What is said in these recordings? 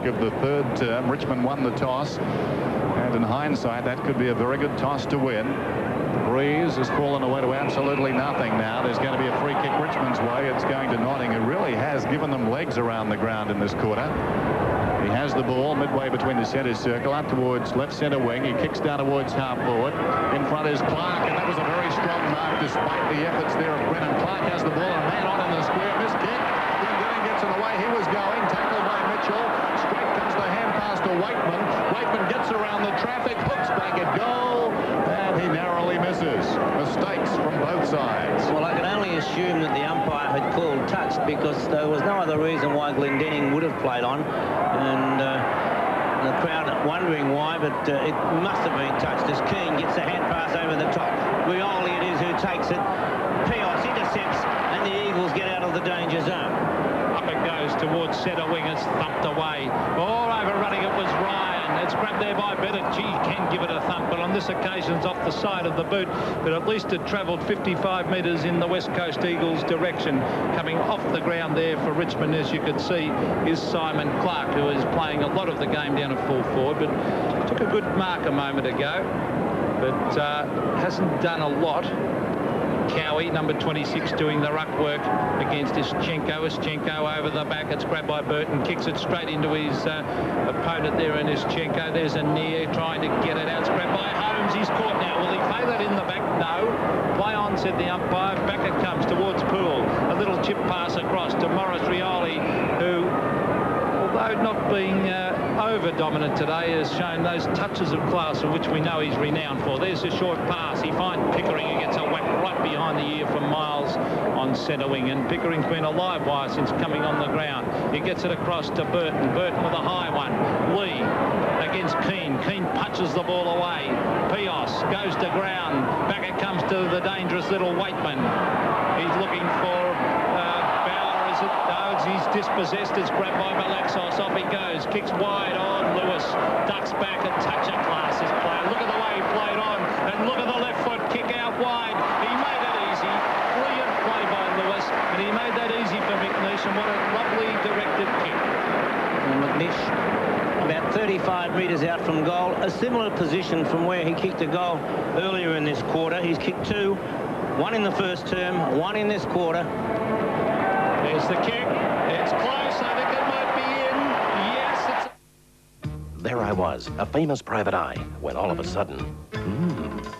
of the third term. Richmond won the toss, and in hindsight, that could be a very good toss to win. The breeze has fallen away to absolutely nothing now. There's going to be a free kick Richmond's way. It's going to Notting, who really has given them legs around the ground in this quarter. He has the ball midway between the centre circle, up towards left centre wing. He kicks down towards half forward. In front is Clark, and that was a very strong mark despite the efforts there of Brennan. Clark has the ball, and a man on in the square. Missed kick. Glendinning gets in the way he was going. Tackled by Mitchell. Straight comes the hand pass to Waitman. Waitman gets around the traffic, hooks back at goal, and he narrowly misses. Mistakes from both sides. Well, I can only assume that the umpire had called touch, because there was no other reason why Glendinning would have played on. And the crowd wondering why, but it must have been touched as Keane gets the hand pass over the top. Rioli it is who takes it. Pios intercepts, and the Eagles get out of the danger zone. Up it goes towards centre wing. It's thumped away. All overrunning it was Ryan. It's grabbed there by Bennett. Gee, can give it a thump, but on this occasion it's off the side of the boot. But at least it travelled 55 metres in the West Coast Eagles direction. Coming off the ground there for Richmond, as you can see, is Simon Clark, who is playing a lot of the game down at full forward, but took a good mark a moment ago, but hasn't done a lot. Cowie, number 26, doing the ruck work against Ischenko. Ischenko over the back. It's grabbed by Burton. Kicks it straight into his opponent there in Ischenko. There's a near trying to get it out. It's grabbed by Holmes. He's caught now. Will he play that in the back? No. Play on, said the umpire. Back it comes towards Poole. A little chip pass across to Morris Rioli, who, although not being over-dominant today, has shown those touches of class for which we know he's renowned for. There's a short pass. He finds Pickering, who gets a whack right behind the ear from Miles on centre wing, and Pickering's been a live wire since coming on the ground. He gets it across to Burton. Burton with a high one. Lee against Keane. Keane punches the ball away. Pios goes to ground. Back it comes to the dangerous little Waitman. He's looking for Bauer, is it? No, he's dispossessed. It's grabbed by Malaxos. Off he goes. Kicks wide on. Lewis ducks back. A touch of class is played. Look at the way he played on. And look at the left foot kick out wide. He made it easy. Brilliant play by Lewis. And he made that easy for McNish. And what a lovely directed kick. And McNish about 35 metres out from goal. A similar position from where he kicked a goal earlier in this quarter. He's kicked two. One in the first term, one in this quarter. There's the kick. It's close. I think it might be in. Yes, it's... There I was, a famous private eye, when all of a sudden,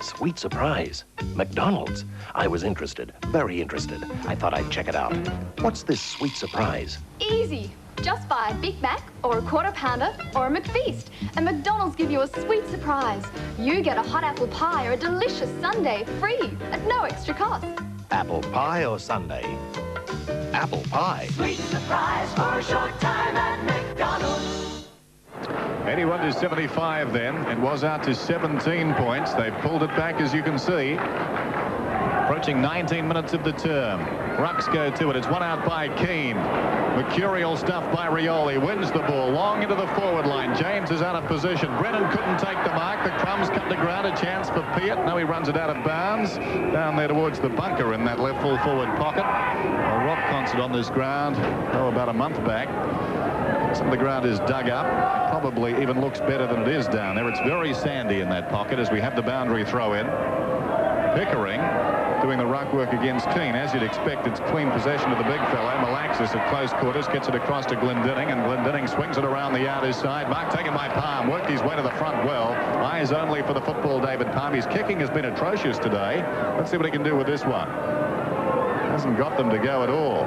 sweet surprise. McDonald's. I was interested, very interested. I thought I'd check it out. What's this sweet surprise? Easy. Just buy a Big Mac or a Quarter Pounder or a McFeast, and McDonald's give you a sweet surprise. You get a hot apple pie or a delicious sundae free at no extra cost. Apple pie or sundae? Apple pie. Sweet surprise for a short time at McDonald's. 81 to 75 then. It was out to 17 points. They've pulled it back, as you can see. Approaching 19 minutes of the term. Rucks go to it. It's one out by Keane. Mercurial stuff by Rioli. Wins the ball long into the forward line. James is out of position. Brennan couldn't take the mark. The crumbs cut the ground. A chance for Piet. No, he runs it out of bounds. Down there towards the bunker in that left full forward pocket. A rock concert on this ground, about a month back. Some of the ground is dug up. Probably even looks better than it is down there. It's very sandy in that pocket as we have the boundary throw in. Pickering doing the ruck work against Keane. As you'd expect, it's clean possession of the big fellow. Malaxis at close quarters gets it across to Glendinning, and Glendinning swings it around the outer side. Mark taken by Palm, worked his way to the front well. Eyes only for the football, David Palm. His kicking has been atrocious today. Let's see what he can do with this one. Hasn't got them to go at all.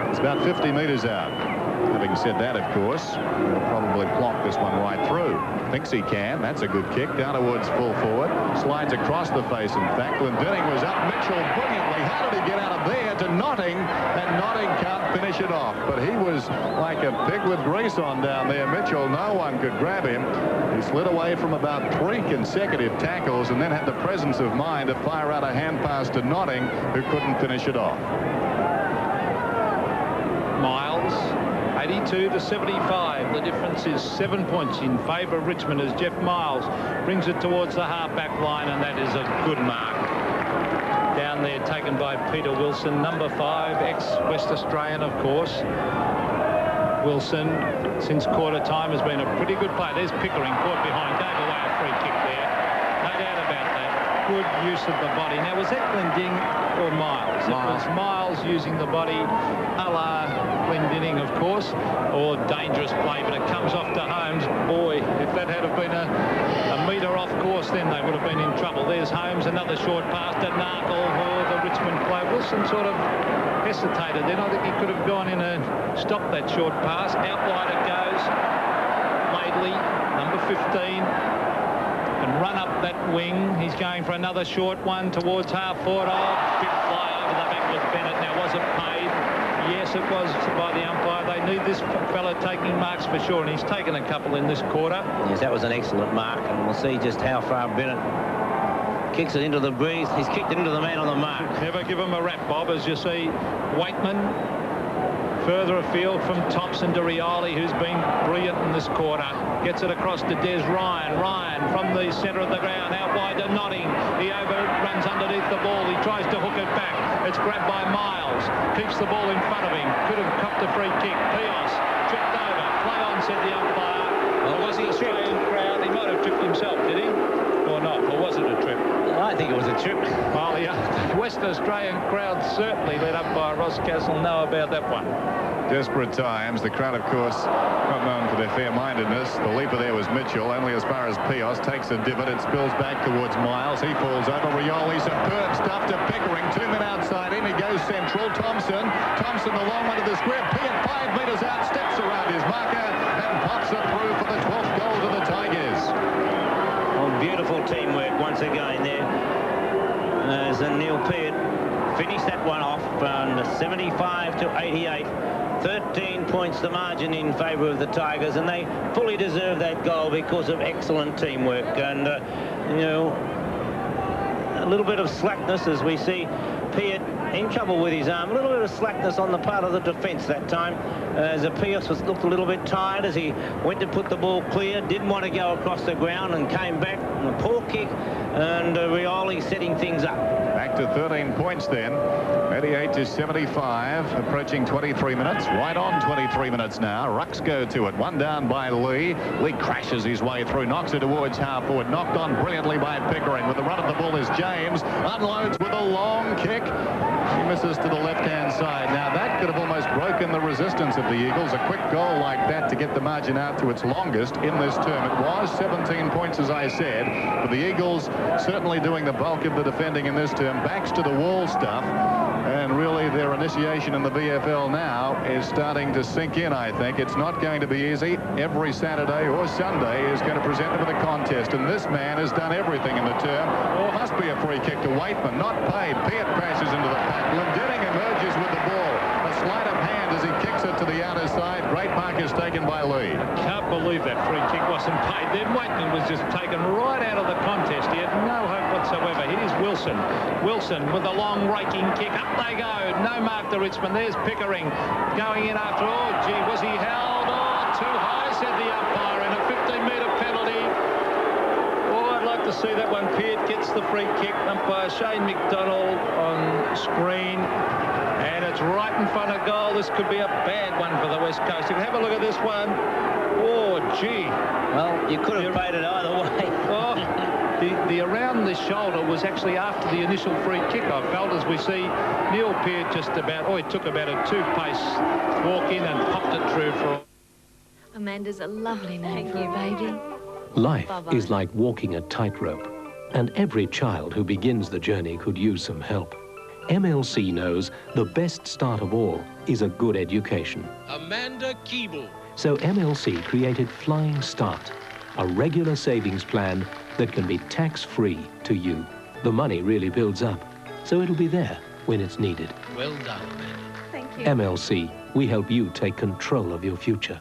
It's about 50 metres out. Having said that, of course, he'll probably plonk this one right through. Thinks he can. That's a good kick down towards full forward. Slides across the face, in fact. Glendinning was up. Mitchell brilliantly. How did he get out of there to Notting? And Notting can't finish it off. But he was like a pig with grease on down there. Mitchell, no one could grab him. He slid away from about 3 consecutive tackles and then had the presence of mind to fire out a hand pass to Notting, who couldn't finish it off. Miles. 82 to 75. The difference is 7 points in favour of Richmond as Jeff Miles brings it towards the half-back line, and that is a good mark. Down there taken by Peter Wilson, number 5, ex-West Australian, of course. Wilson, since quarter time, has been a pretty good play. There's Pickering caught behind, gave away a free kick there. No doubt about that. Good use of the body. Now, was that Glendinning or Miles? It was Miles using the body, a la Glendinning, of course, or dangerous play, but it comes off to Holmes. Boy, if that had been a metre off course, then they would have been in trouble. There's Holmes, another short pass to Narkle, the Richmond player. Wilson sort of hesitated then. I think he could have gone in and stopped that short pass. Out wide it goes. Laidley, number 15. And run up that wing. He's going for another short one towards half forward. Oh, big fly over the back with Bennett. Now, was it paid? Yes, it was by the umpire. They need this fella taking marks for sure, and he's taken a couple in this quarter. Yes, that was an excellent mark, and we'll see just how far Bennett kicks it into the breeze. He's kicked it into the man on the mark. Never give him a rap, Bob, as you see Waitman further afield from Thompson to Rioli, who's been brilliant in this quarter. Gets it across to Des Ryan. Ryan from the centre of the ground, out wide to Notting. He overruns underneath the ball. He tries to hook it back. It's grabbed by Miles. Keeps the ball in front of him. Could have copped a free kick. Pios tripped over. Play on, said the umpire. Well, was he Australian crowd? He might have tripped himself, did he? Or not? Or was it a trip? I think it was a trip. Well, the West Australian crowd certainly, led up by Ross Castle, know about that one. Desperate times. The crowd, of course, not known for their fair-mindedness. The leaper there was Mitchell, only as far as Pios. Takes a divot. It spills back towards Miles. He falls over. Rioli, superb stuff to Pickering. 2 men outside in. He goes central. Thompson, the long one to the square. Piat 5 metres out, steps around his marker and pops it through for the 12th goal to the Tigers. Oh, beautiful teamwork once again there. As Neil Peart finished that one off on 75 to 88. 13 points the margin in favour of the Tigers, and they fully deserve that goal because of excellent teamwork. And you know, a little bit of slackness as we see Peart in trouble with his arm. A little bit of slackness on the part of the defence that time, as Pios looked a little bit tired as he went to put the ball clear, didn't want to go across the ground and came back. And a poor kick, and Rioli setting things up. Back to 13 points then. 88 to 75, approaching 23 minutes. Right on 23 minutes now. Rucks go to it. One down by Lee. Lee crashes his way through, knocks it towards half forward. Knocked on brilliantly by Pickering. With the run of the ball is James. Unloads with a long kick. He misses to the left-hand side. Now, that could have almost broken the resistance of the Eagles. A quick goal like that to get the margin out to its longest in this term. It was 17 points, as I said, but the Eagles certainly doing the bulk of the defending in this term. Backs to the wall stuff. And really, their initiation in the VFL now is starting to sink in, I think. It's not going to be easy. Every Saturday or Sunday is going to present them with a contest. And this man has done everything in the term. Or must be a free kick to Waitman. Not paid. Peart crashes into the pack. Glendinning emerges with the ball. A sleight of hand as he kicks it to the outer side. Great mark is taken by Lee. Can't believe that free kick wasn't paid. Then Waitman was just taken right out of the contest. He had no hope whatsoever. Here's Wilson. Wilson with a long raking kick. Up they go. No mark to Richmond. There's Pickering going in after all. Oh, gee, was he held? Oh, too high, said the umpire, and a 15-metre penalty. Oh, I'd like to see that one. Peart gets the free kick. Umpire Shane McDonald on screen. And it's right in front of goal. This could be a bad one for the West Coast. You can have a look at this one. Oh, gee. Well, you could have paid it either way. Oh, the around the shoulder was actually after the initial free kick, I felt, as we see Neil Peart just about, oh, he took about a 2-pace walk in and popped it through for... Amanda's a lovely name for you, baby. Life Bye-bye. is like walking a tightrope, and every child who begins the journey could use some help. MLC knows the best start of all is a good education. Amanda Keeble. So MLC created Flying Start, a regular savings plan that can be tax-free to you. The money really builds up, so it'll be there when it's needed. Well done, Amanda. Thank you. MLC, we help you take control of your future.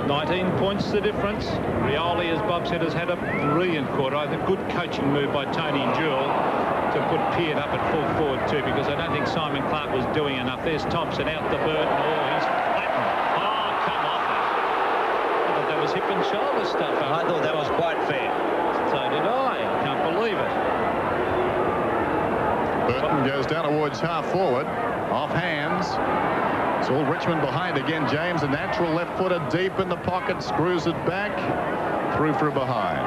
19 points the difference. Rioli, as Bob said, has had a brilliant quarter. I think good coaching move by Tony Jewell to put Peart up at full forward too, because I don't think Simon Clark was doing enough. There's Thompson out the Burton. Oh, he's flattened. Oh, come off it. I thought that was hip and shoulder stuff. I thought that was quite fair. So did I. I can't believe it. Burton goes down towards half forward. Off hands. It's all Richmond behind again. James, a natural left footer, deep in the pocket, screws it back, through for a behind.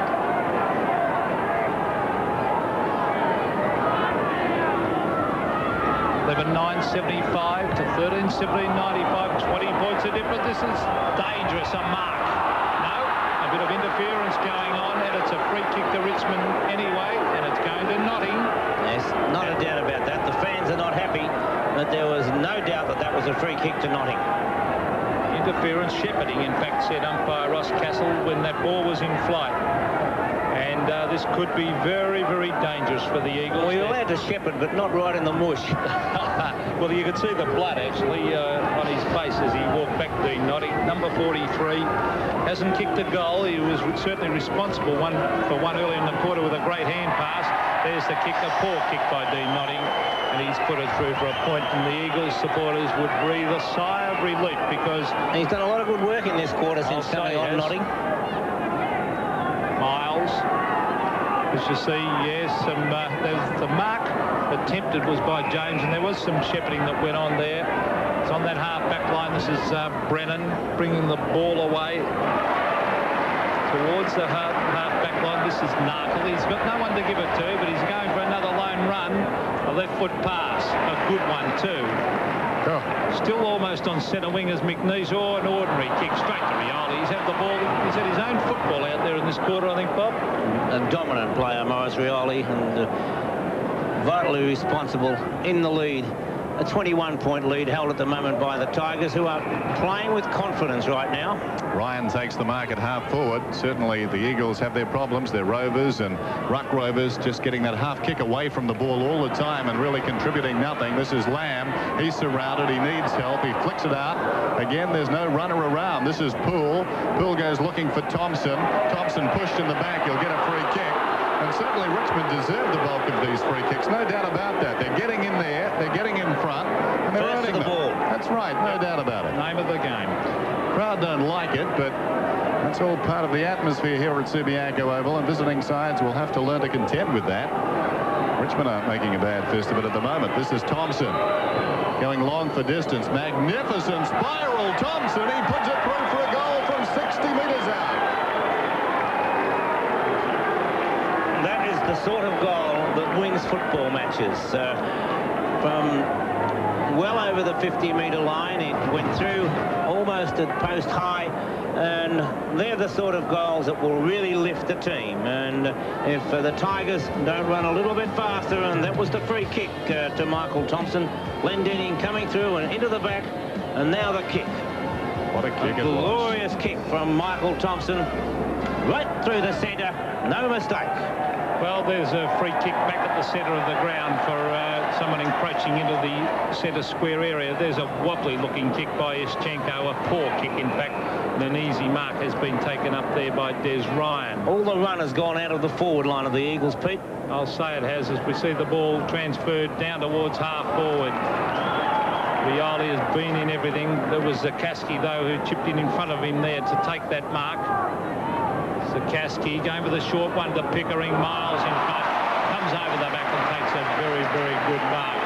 11.975 to 13.17.95. 20 points of difference. This is dangerous. A mark. No. A bit of interference going on, and it's a free kick to Richmond anyway, and it's going to Notting. Yes, not a doubt about that. The fans are not happy, but there was no doubt that that was a free kick to Notting. Interference, shepherding, in fact, said umpire Ross Castle when that ball was in flight. And this could be very, very dangerous for the Eagles. Well, you're allowed to shepherd, but not right in the mush. Well, you could see the blood, actually, on his face as he walked back to Notting. Number 43 hasn't kicked a goal. He was certainly responsible for one early in the quarter with a great hand pass. There's the kick, a poor kick by Dean Notting, and he's put it through for a point, and the Eagles supporters would breathe a sigh of relief because... He's done a lot of good work in this quarter since coming on Notting. Miles, as you see, yes, there's the mark attempted was by James, and there was some shepherding that went on there. It's on that half-back line. This is Brennan bringing the ball away towards the half-back line. This is Narkle. He's got no one to give it to, but he's going for another lone run. A left-foot pass, a good one too. Oh. Still almost on centre wing as McNeese. Oh, an ordinary kick straight to Rioli. He's had the ball. He's had his own football out there in this quarter, I think, Bob. A dominant player, Maurice Rioli, and vitally responsible in the lead. A 21-point lead held at the moment by the Tigers, who are playing with confidence right now. Ryan takes the mark at half forward. Certainly the Eagles have their problems. Their Rovers and Ruck Rovers just getting that half kick away from the ball all the time and really contributing nothing. This is Lamb. He's surrounded. He needs help. He flicks it out. Again, there's no runner around. This is Poole. Poole goes looking for Thompson. Thompson pushed in the back. He'll get a free kick. And certainly Richmond deserved the bulk of these free kicks. No doubt about that. They're getting in there. They're getting in front. And they're earning the ball. That's right. No doubt about it. Name of the game. Crowd don't like it, but that's all part of the atmosphere here at Subiaco Oval, and visiting sides will have to learn to contend with that. Richmond aren't making a bad fist of it at the moment. This is Thompson going long for distance. Magnificent spiral. Thompson, he puts it through for a goal from 60 metres out. That is the sort of goal that wins football matches. From well over the 50-metre line, it went through almost at post high, and they're the sort of goals that will really lift the team. And if the Tigers don't run a little bit faster, and that was the free kick to Michael Thompson. Glendinning coming through and into the back, and now the kick. What a kick it was. Glorious kick from Michael Thompson, right through the centre, no mistake. Well, there's a free kick back at the centre of the ground for someone encroaching into the centre square area. There's a wobbly-looking kick by Ischenko, a poor kick, in fact, and an easy mark has been taken up there by Des Ryan. All the run has gone out of the forward line of the Eagles, Pete. I'll say it has, as we see the ball transferred down towards half-forward. Rioli has been in everything. There was Zakaski, though, who chipped in front of him there to take that mark. Zakaski going for the short one to Pickering. Miles in front, comes over the back and takes a very, very good mark.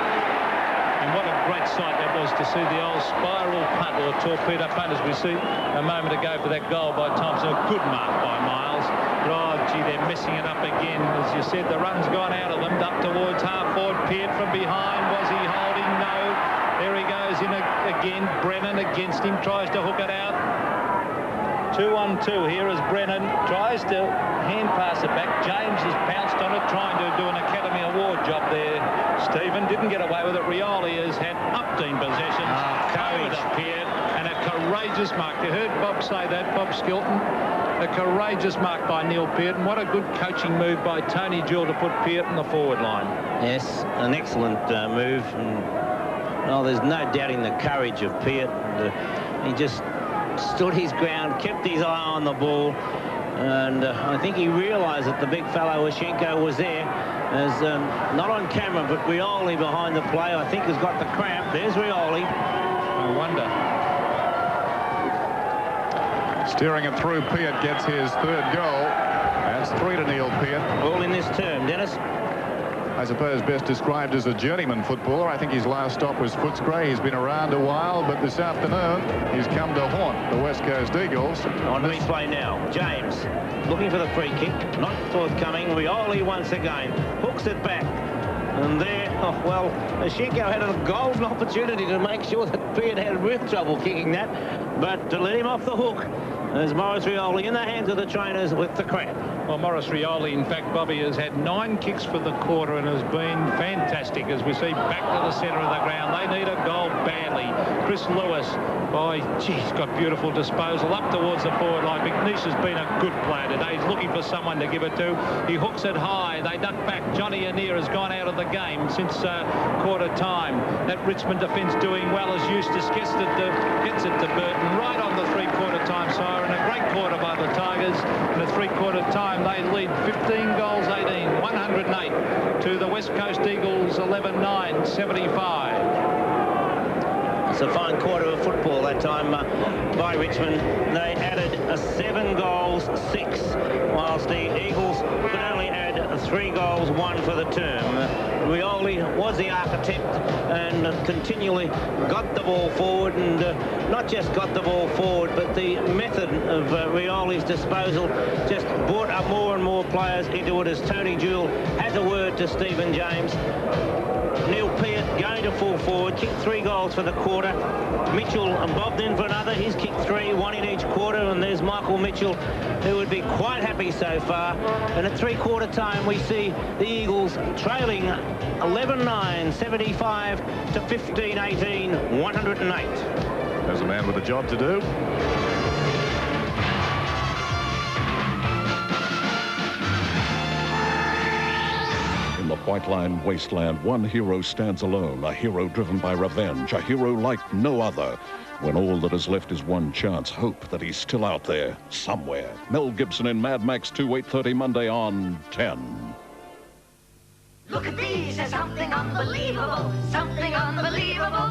And what a great sight that was to see the old spiral punt or torpedo punt, as we see a moment ago for that goal by Thompson. A good mark by Miles. But, oh, gee, they're messing it up again. As you said, the run's gone out of them. Up towards half-forward. Peart from behind. Was he holding? No. There he goes in again. Brennan against him. Tries to hook it out. 2-on-2 here as Brennan tries to hand pass it back. James has pounced on it, trying to do an Academy Award job there. Stephen didn't get away with it. Rioli has had up-team possession. Courage appeared, and a courageous mark. You heard Bob say that, Bob Skilton. A courageous mark by Neil Peart, and what a good coaching move by Tony Jewell to put Peart in the forward line. Yes, an excellent move. And, oh, there's no doubting the courage of Peart. He just stood his ground, kept his eye on the ball, and I think he realised that the big fellow Ischenko was there. As not on camera, but Rioli behind the play, I think, has got the cramp. There's Rioli. No wonder. Steering it through, Peart gets his third goal. That's 3 to Neil Peart. All in this term, Dennis. I suppose, best described as a journeyman footballer. I think his last stop was Footscray. He's been around a while, but this afternoon he's come to haunt the West Coast Eagles. On replay now, James looking for the free kick, not forthcoming. Rioli once again hooks it back. And there, oh, well, Ashenko had a golden opportunity to make sure that Beard had real trouble kicking that, but to let him off the hook. There's Maurice Rioli in the hands of the trainers with the crowd. Well, Maurice Rioli, in fact, Bobby, has had 9 kicks for the quarter and has been fantastic, as we see back to the centre of the ground. They need a goal badly. Chris Lewis, oh, geez, got beautiful disposal up towards the forward line. McNeish has been a good player today. He's looking for someone to give it to. He hooks it high. They duck back. Johnny Anir has gone out of the game since quarter time. That Richmond defence doing well as Eustace gets it to Burton right on the three-quarter time siren. A great quarter by the Tigers. And at three-quarter time, they lead 15 goals, 18, 108 to the West Coast Eagles 11-9, 75. It's a fine quarter of football that time by Richmond. They added 7 goals, 6, whilst the Eagles could only add 3 goals, 1 for the term. Rioli was the architect and continually got the ball forward, and not just got the ball forward, but the method of Rioli's disposal just brought up more and more players into it as Tony Jewell has a word to Stephen James. Neil Peart going to full forward, kicked 3 goals for the quarter. Mitchell and bobbed in for another. He's kicked 3, 1 in each quarter, and there's Michael Mitchell, who would be quite happy so far. And at three-quarter time, we see the Eagles trailing 11-9, 75 to 15-18, 108. There's a man with a job to do. In the White Line wasteland, one hero stands alone, a hero driven by revenge, a hero like no other. When all that is left is one chance, hope that he's still out there, somewhere. Mel Gibson in Mad Max 2, 8:30 Monday on 10. Look at these, there's something unbelievable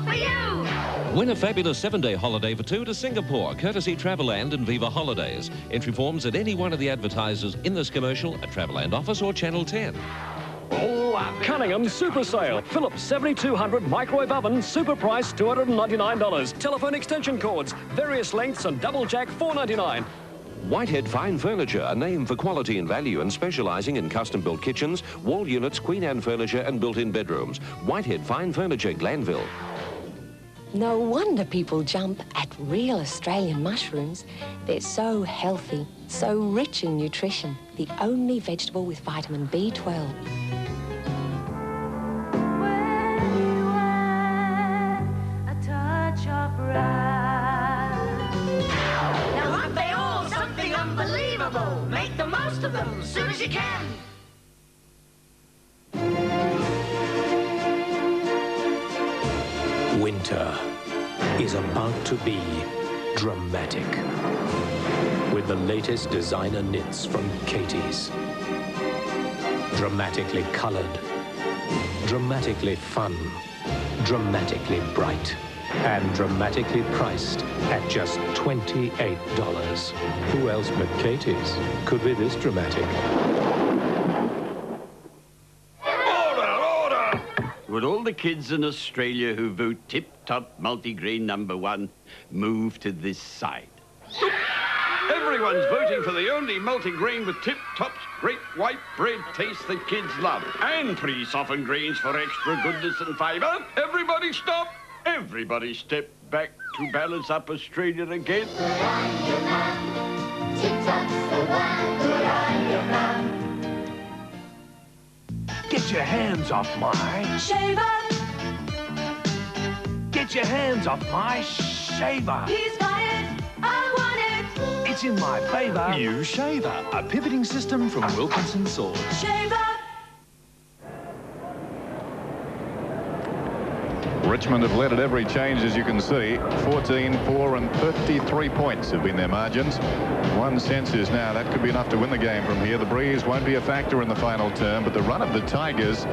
for you. Win a fabulous 7-day holiday for 2 to Singapore, courtesy Travelland and Viva Holidays. Entry forms at any one of the advertisers in this commercial at Travelland office or Channel 10. Cunningham Super Sale. Philips 7200 microwave oven, super price $299. Telephone extension cords, various lengths and double jack $4.99. Whitehead Fine Furniture, a name for quality and value and specialising in custom-built kitchens, wall units, Queen Anne furniture and built-in bedrooms. Whitehead Fine Furniture, Glanville. No wonder people jump at real Australian mushrooms. They're so healthy, so rich in nutrition. The only vegetable with vitamin B12. Now aren't they all something unbelievable? Make the most of them as soon as you can. Winter is about to be dramatic with the latest designer knits from Katie's. Dramatically colored, dramatically fun, dramatically bright, and dramatically priced at just $28. Who else but Katie's could be this dramatic? Would all the kids in Australia who vote tip-top multigrain #1 move to this side? Everyone's voting for the only multigrain with tip-top great white bread taste that kids love. And pre-softened grains for extra goodness and fibre. Everybody stop! Everybody step back to balance up Australia again. Good on your man. Tip-top's the one. Good on your man. Get your hands off my... Shaver. Get your hands off my shaver. He's got it. I want it. It's in my favour. New shaver, a pivoting system from Wilkinson Sword. Shaver. Richmond have led at every change, as you can see. 14, 4 and 33 points have been their margins. One sense is now that could be enough to win the game from here. The breeze won't be a factor in the final term, but the run of the Tigers,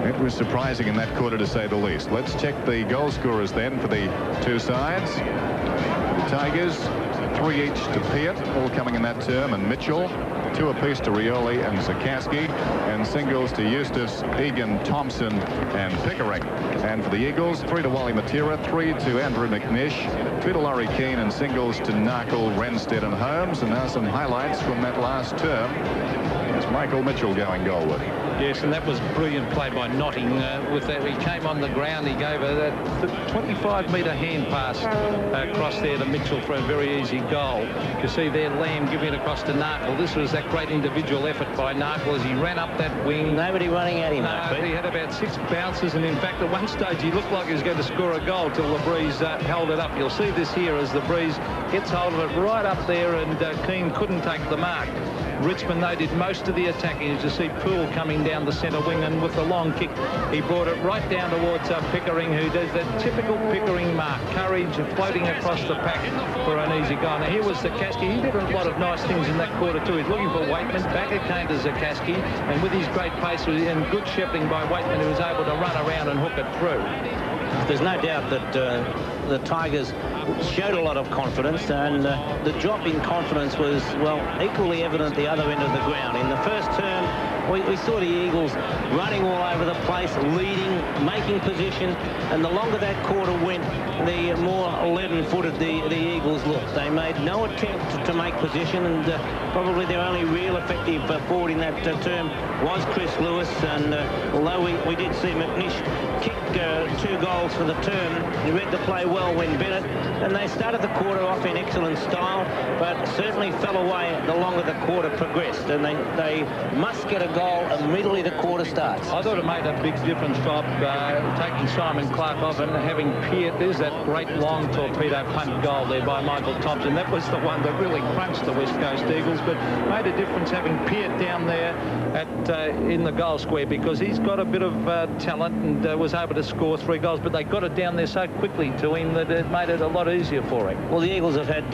it was surprising in that quarter to say the least. Let's check the goal scorers then for the two sides. The Tigers, 3 each to Peart, all coming in that term, and Mitchell 2 apiece to Rioli and Zakaski, and singles to Eustace, Egan, Thompson and Pickering. And for the Eagles, 3 to Wally Matera, 3 to Andrew McNish, 2 to Laurie Keane, and singles to Narkle, Renstead and Holmes. And now some highlights from that last term. It's Michael Mitchell going goalward. Yes, and that was brilliant play by Notting. With that, he came on the ground, he gave that 25-metre hand pass across there to Mitchell for a very easy goal. You see there Lamb giving it across to Narkle. This was that great individual effort by Narkle as he ran up that wing. Nobody running at him. He had about 6 bounces, and in fact at one stage he looked like he was going to score a goal till the breeze held it up. You'll see this here as the breeze gets hold of it right up there, and Keane couldn't take the mark. Richmond, they did most of the attacking. As you see Poole coming down the centre wing, and with the long kick he brought it right down towards Pickering, who does that typical Pickering mark, courage, floating across the pack for an easy goal. Now here was Zakaski. He did a lot of nice things in that quarter too. He's looking for Waitman. Back it came to Zakaski, and with his great pace and good shepherding by Waitman, he was able to run around and hook it through. There's no doubt that the Tigers showed a lot of confidence, and the drop in confidence was, well, equally evident at the other end of the ground. In the first term, we saw the Eagles running all over the place, leading, making position, and the longer that quarter went, the more leaden-footed the Eagles looked. They made no attempt to make position, and probably their only real effective forward in that term was Chris Lewis. And although we did see McNish kick 2 goals for the term, he read the play well when Bennett, and they started the quarter off in excellent style, but certainly fell away the longer the quarter progressed, and they must get a goal immediately the quarter starts. I thought it made a big difference, Bob, taking Simon Clark off and having Peart. There's that great long torpedo punt goal there by Michael Thompson. That was the one that really crunched the West Coast Eagles, but made a difference having Peart down there in the goal square, because he's got a bit of talent and was able to score 3 goals, but they got it down there so quickly to him that it made it a lot easier for him. Well, the Eagles have had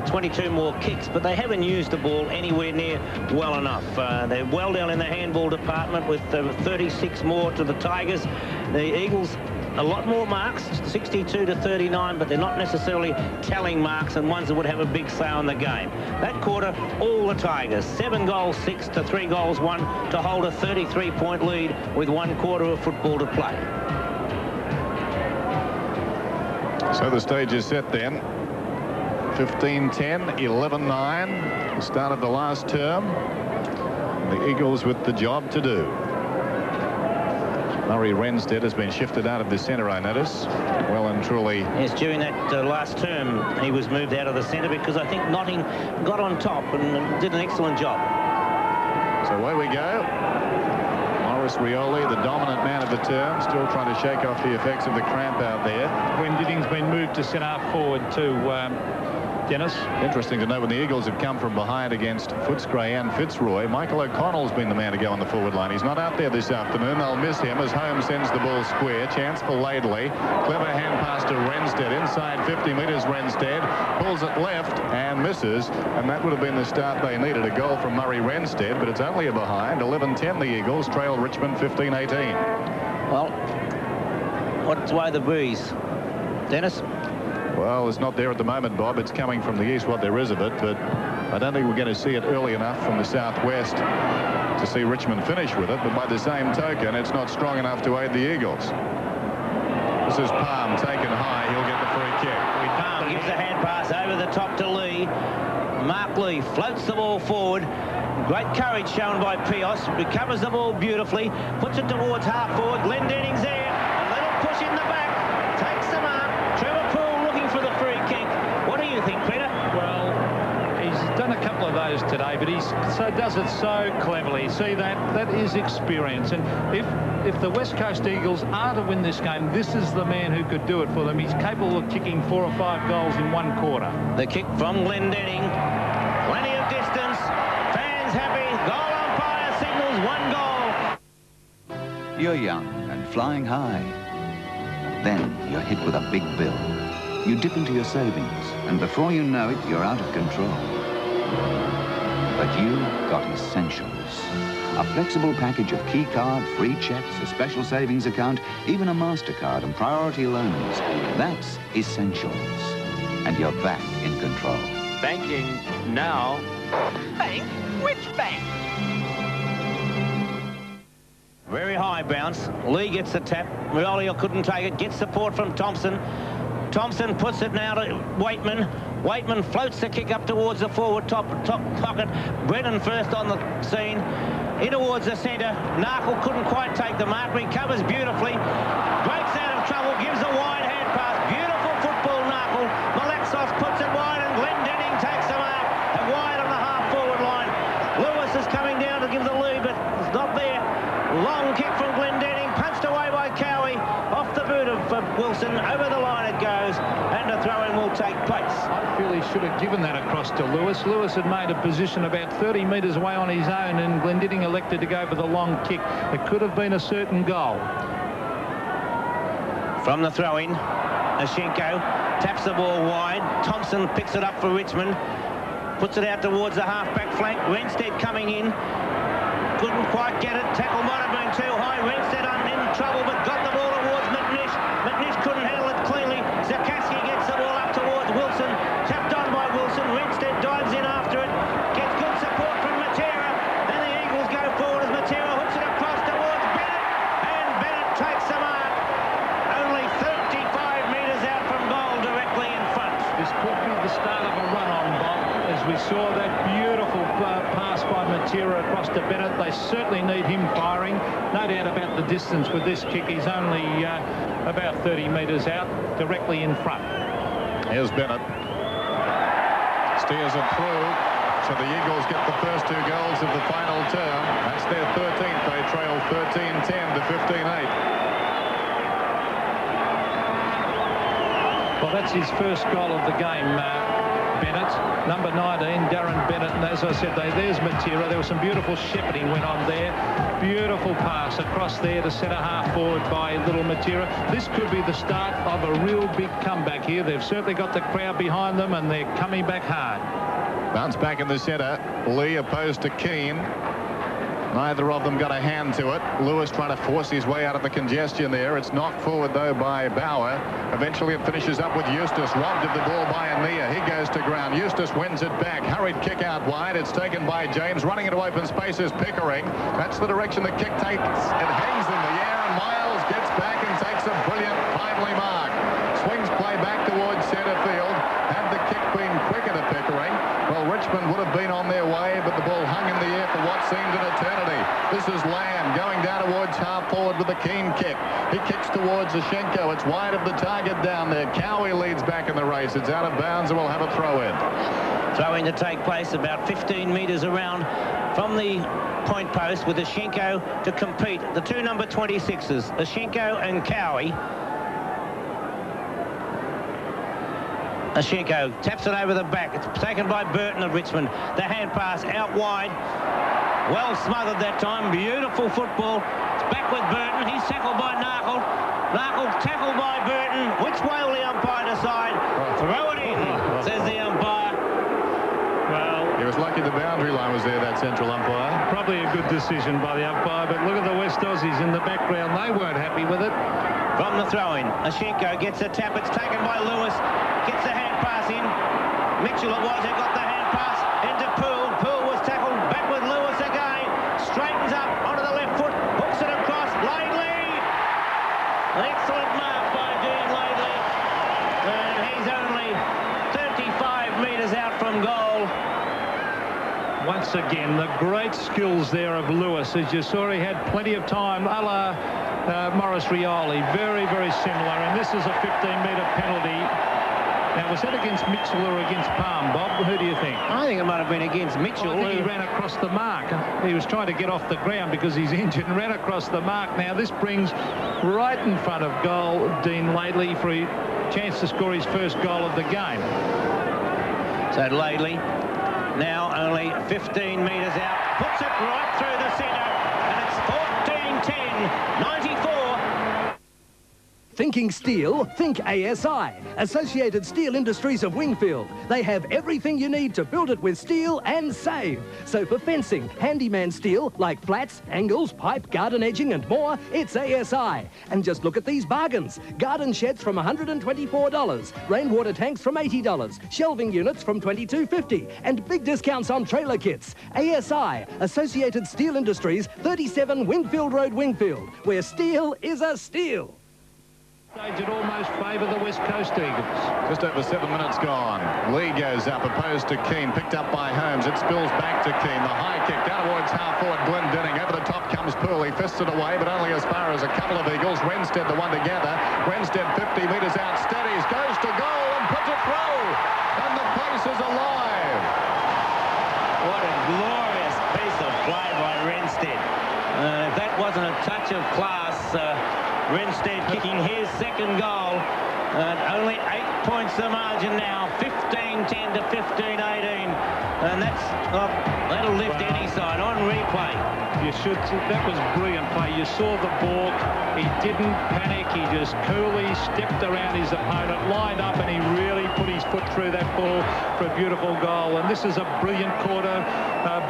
22 more kicks, but they haven't used the ball anywhere near well enough. They're well down in the handball department with 36 more to the Tigers. The Eagles, a lot more marks, 62 to 39, but they're not necessarily telling marks and ones that would have a big say on the game. That quarter, all the Tigers, 7 goals 6 to 3 goals 1 to hold a 33-point lead with 1 quarter of football to play. So the stage is set then. 15-10, 11-9. Start of the last term. The Eagles with the job to do. Murray Renstead has been shifted out of the centre, I notice. Well and truly. Yes, during that last term, he was moved out of the centre because I think Notting got on top and did an excellent job. So away we go. Maurice Rioli, the dominant man of the term, still trying to shake off the effects of the cramp out there. Glendinnings's been moved to centre forward too, Dennis. Interesting to know when the Eagles have come from behind against Footscray and Fitzroy, Michael O'Connell's been the man to go on the forward line. He's not out there this afternoon. They'll miss him as Holmes sends the ball square. Chance for Laidley. Clever hand pass to Renstead. Inside 50 metres, Renstead pulls it left and misses. And that would have been the start they needed. A goal from Murray Renstead, but it's only a behind. 11-10 the Eagles trail Richmond 15-18. Well, what's way the breeze? Dennis? Well, it's not there at the moment, Bob. It's coming from the east, what there is of it, but I don't think we're going to see it early enough from the southwest to see Richmond finish with it. But by the same token, it's not strong enough to aid the Eagles. This is Palm taken high. He'll get the free kick. Palm gives a hand pass over the top to Lee. Mark Lee floats the ball forward. Great courage shown by Pios. Recovers the ball beautifully. Puts it towards half forward. Glendinnings's there. A little push in the back. Takes the mark. Trevor Poole looking for the free kick. What do you think, Peter? Well, he's done a couple of those today, but he does it so cleverly. See, that is experience. And if the West Coast Eagles are to win this game, this is the man who could do it for them. He's capable of kicking 4 or 5 goals in 1 quarter. The kick from Glendinning. Plenty of distance. Fans happy. Goal umpire signals 1 goal. You're young and flying high. Then you're hit with a big bill. You dip into your savings, and before you know it, you're out of control. But you got Essentials. A flexible package of key card, free checks, a special savings account, even a MasterCard and priority loans. That's Essentials. And you're back in control. Banking now Bank? Which bank? Very high bounce. Lee gets the tap. Riolio couldn't take it. Gets support from Thompson. Thompson puts it now to Waitman. Waitman floats the kick up towards the forward top pocket. Brennan first on the scene. In towards the centre. Narkle couldn't quite take the mark. Recovers beautifully. Breaks out of trouble. Gives a wide hand pass. Beautiful football, Narkle. Malaxos puts it wide and Glendenning takes the mark. And wide on the half-forward line. Lewis is coming down to give the lead, but it's not there. Long kick from Glendenning, punched away by Cowie, off the boot of Wilson, over the line it goes, and a throw-in will take place. I feel he should have given that across to Lewis. Lewis had made a position about 30 metres away on his own, and Glendenning elected to go for the long kick. It could have been a certain goal. From the throw-in, Ashenko taps the ball wide. Thompson picks it up for Richmond, puts it out towards the half-back flank. Renstead coming in. Couldn't quite get it. Tackle might have been too high. Renstead in trouble, but got the ball towards McNish. McNish couldn't handle it cleanly. Zakaski gets the ball up towards Wilson. Tapped on by Wilson. Renstead dives in after it. Gets good support from Matera. And the Eagles go forward as Matera hooks it across towards Bennett. And Bennett takes the mark. Only 35 metres out from goal, directly in front. This could be the start of a run-on, Bob, as we saw that beautiful pass by Matera across to Bennett. They certainly need him firing. No doubt about the distance with this kick. He's only about 30 metres out, directly in front. Here's Bennett. Steers it through. So the Eagles get the first 2 goals of the final term. That's their 13th. They trail 13-10 to 15-8. Well, that's his first goal of the game, Bennett. Number 19, Darren Bennett. And as I said, there's Matera. There was some beautiful shepherding went on there. Beautiful pass across there to centre half forward by little Matera. This could be the start of a real big comeback here. They've certainly got the crowd behind them and they're coming back hard. Bounce back in the centre. Lee opposed to Keane. Neither of them got a hand to it. Lewis trying to force his way out of the congestion there. It's knocked forward, though, by Bauer. Eventually, it finishes up with Eustace. Robbed of the ball by Ania. He goes to ground. Eustace wins it back. Hurried kick out wide. It's taken by James. Running into open spaces, Pickering. That's the direction the kick takes. It hangs in the air, and Miles gets back and takes a brilliant, timely mark. Swings play back towards centre field. Had the kick been quicker to Pickering, well, Richmond would have been on their way, but the ball hung in the air for what seemed an eternity. This is Lamb going down towards half forward with a keen kick. He kicks towards Ashenko. It's wide of the target down there. Cowie leads back in the race. It's out of bounds and we'll have a throw in. Throw in to take place about 15 metres around from the point post with Ashenko to compete. The 2 number 26s, Ashenko and Cowie. Ashenko taps it over the back. It's taken by Burton of Richmond. The hand pass out wide. Well smothered that time. Beautiful football. It's back with Burton. He's tackled by Narkle. Narkle tackled by Burton. Which way will the umpire decide? Throw it in, says the umpire. Well, he was lucky the boundary line was there, that central umpire. Probably a good decision by the umpire, but look at the West Aussies in the background. They weren't happy with it. From the throw-in, Ashenko gets a tap. It's taken by Lewis. Gets the hand pass in. Mitchell it was who got the hand pass into Poole. Poole was tackled back with Lewis again. Straightens up onto the left foot. Hooks it across. Laidley. An excellent mark by Dean Laidley. And he's only 35 metres out from goal. Once again, the great skills there of Lewis. As you saw, he had plenty of time, a la Maurice Rioli. Very, very similar. And this is a 15-metre penalty. Now, was that against Mitchell or against Palm, Bob? Who do you think? I think it might have been against Mitchell. I think he ran across the mark. He was trying to get off the ground because he's injured and ran across the mark. Now, this brings right in front of goal Dean Laidley for a chance to score his first goal of the game. So Laidley now only 15 metres out. Puts it right through the centre. And it's 14-10, 94. Think thinking steel, think ASI, Associated Steel Industries of Wingfield. They have everything you need to build it with steel and save. So for fencing, handyman steel like flats, angles, pipe, garden edging and more, it's ASI. And just look at these bargains. Garden sheds from $124, rainwater tanks from $80, shelving units from $22.50, and big discounts on trailer kits. ASI, Associated Steel Industries, 37 Wingfield Road, Wingfield, where steel is a steal. Stage it almost favour the West Coast Eagles. Just over 7 minutes gone. Lee goes up, opposed to Keane, picked up by Holmes. It spills back to Keane. The high kick down towards half forward. Glendinning over the top comes Poole. He fists it away, but only as far as a couple of Eagles. Renstead the one to gather. Renstead 50 metres out, steadies, goes to goal and puts it through. And the place is alive. What a glorious piece of play by Renstead. If that wasn't a touch of class, Renstead kicking his second goal. Only 8 points the margin now, 15-10 to 15-18. And that'll lift any side on replay. That was brilliant play. You saw the ball. He didn't panic. He just coolly stepped around his opponent, lined up, and he really put his foot through that ball for a beautiful goal. And this is a brilliant quarter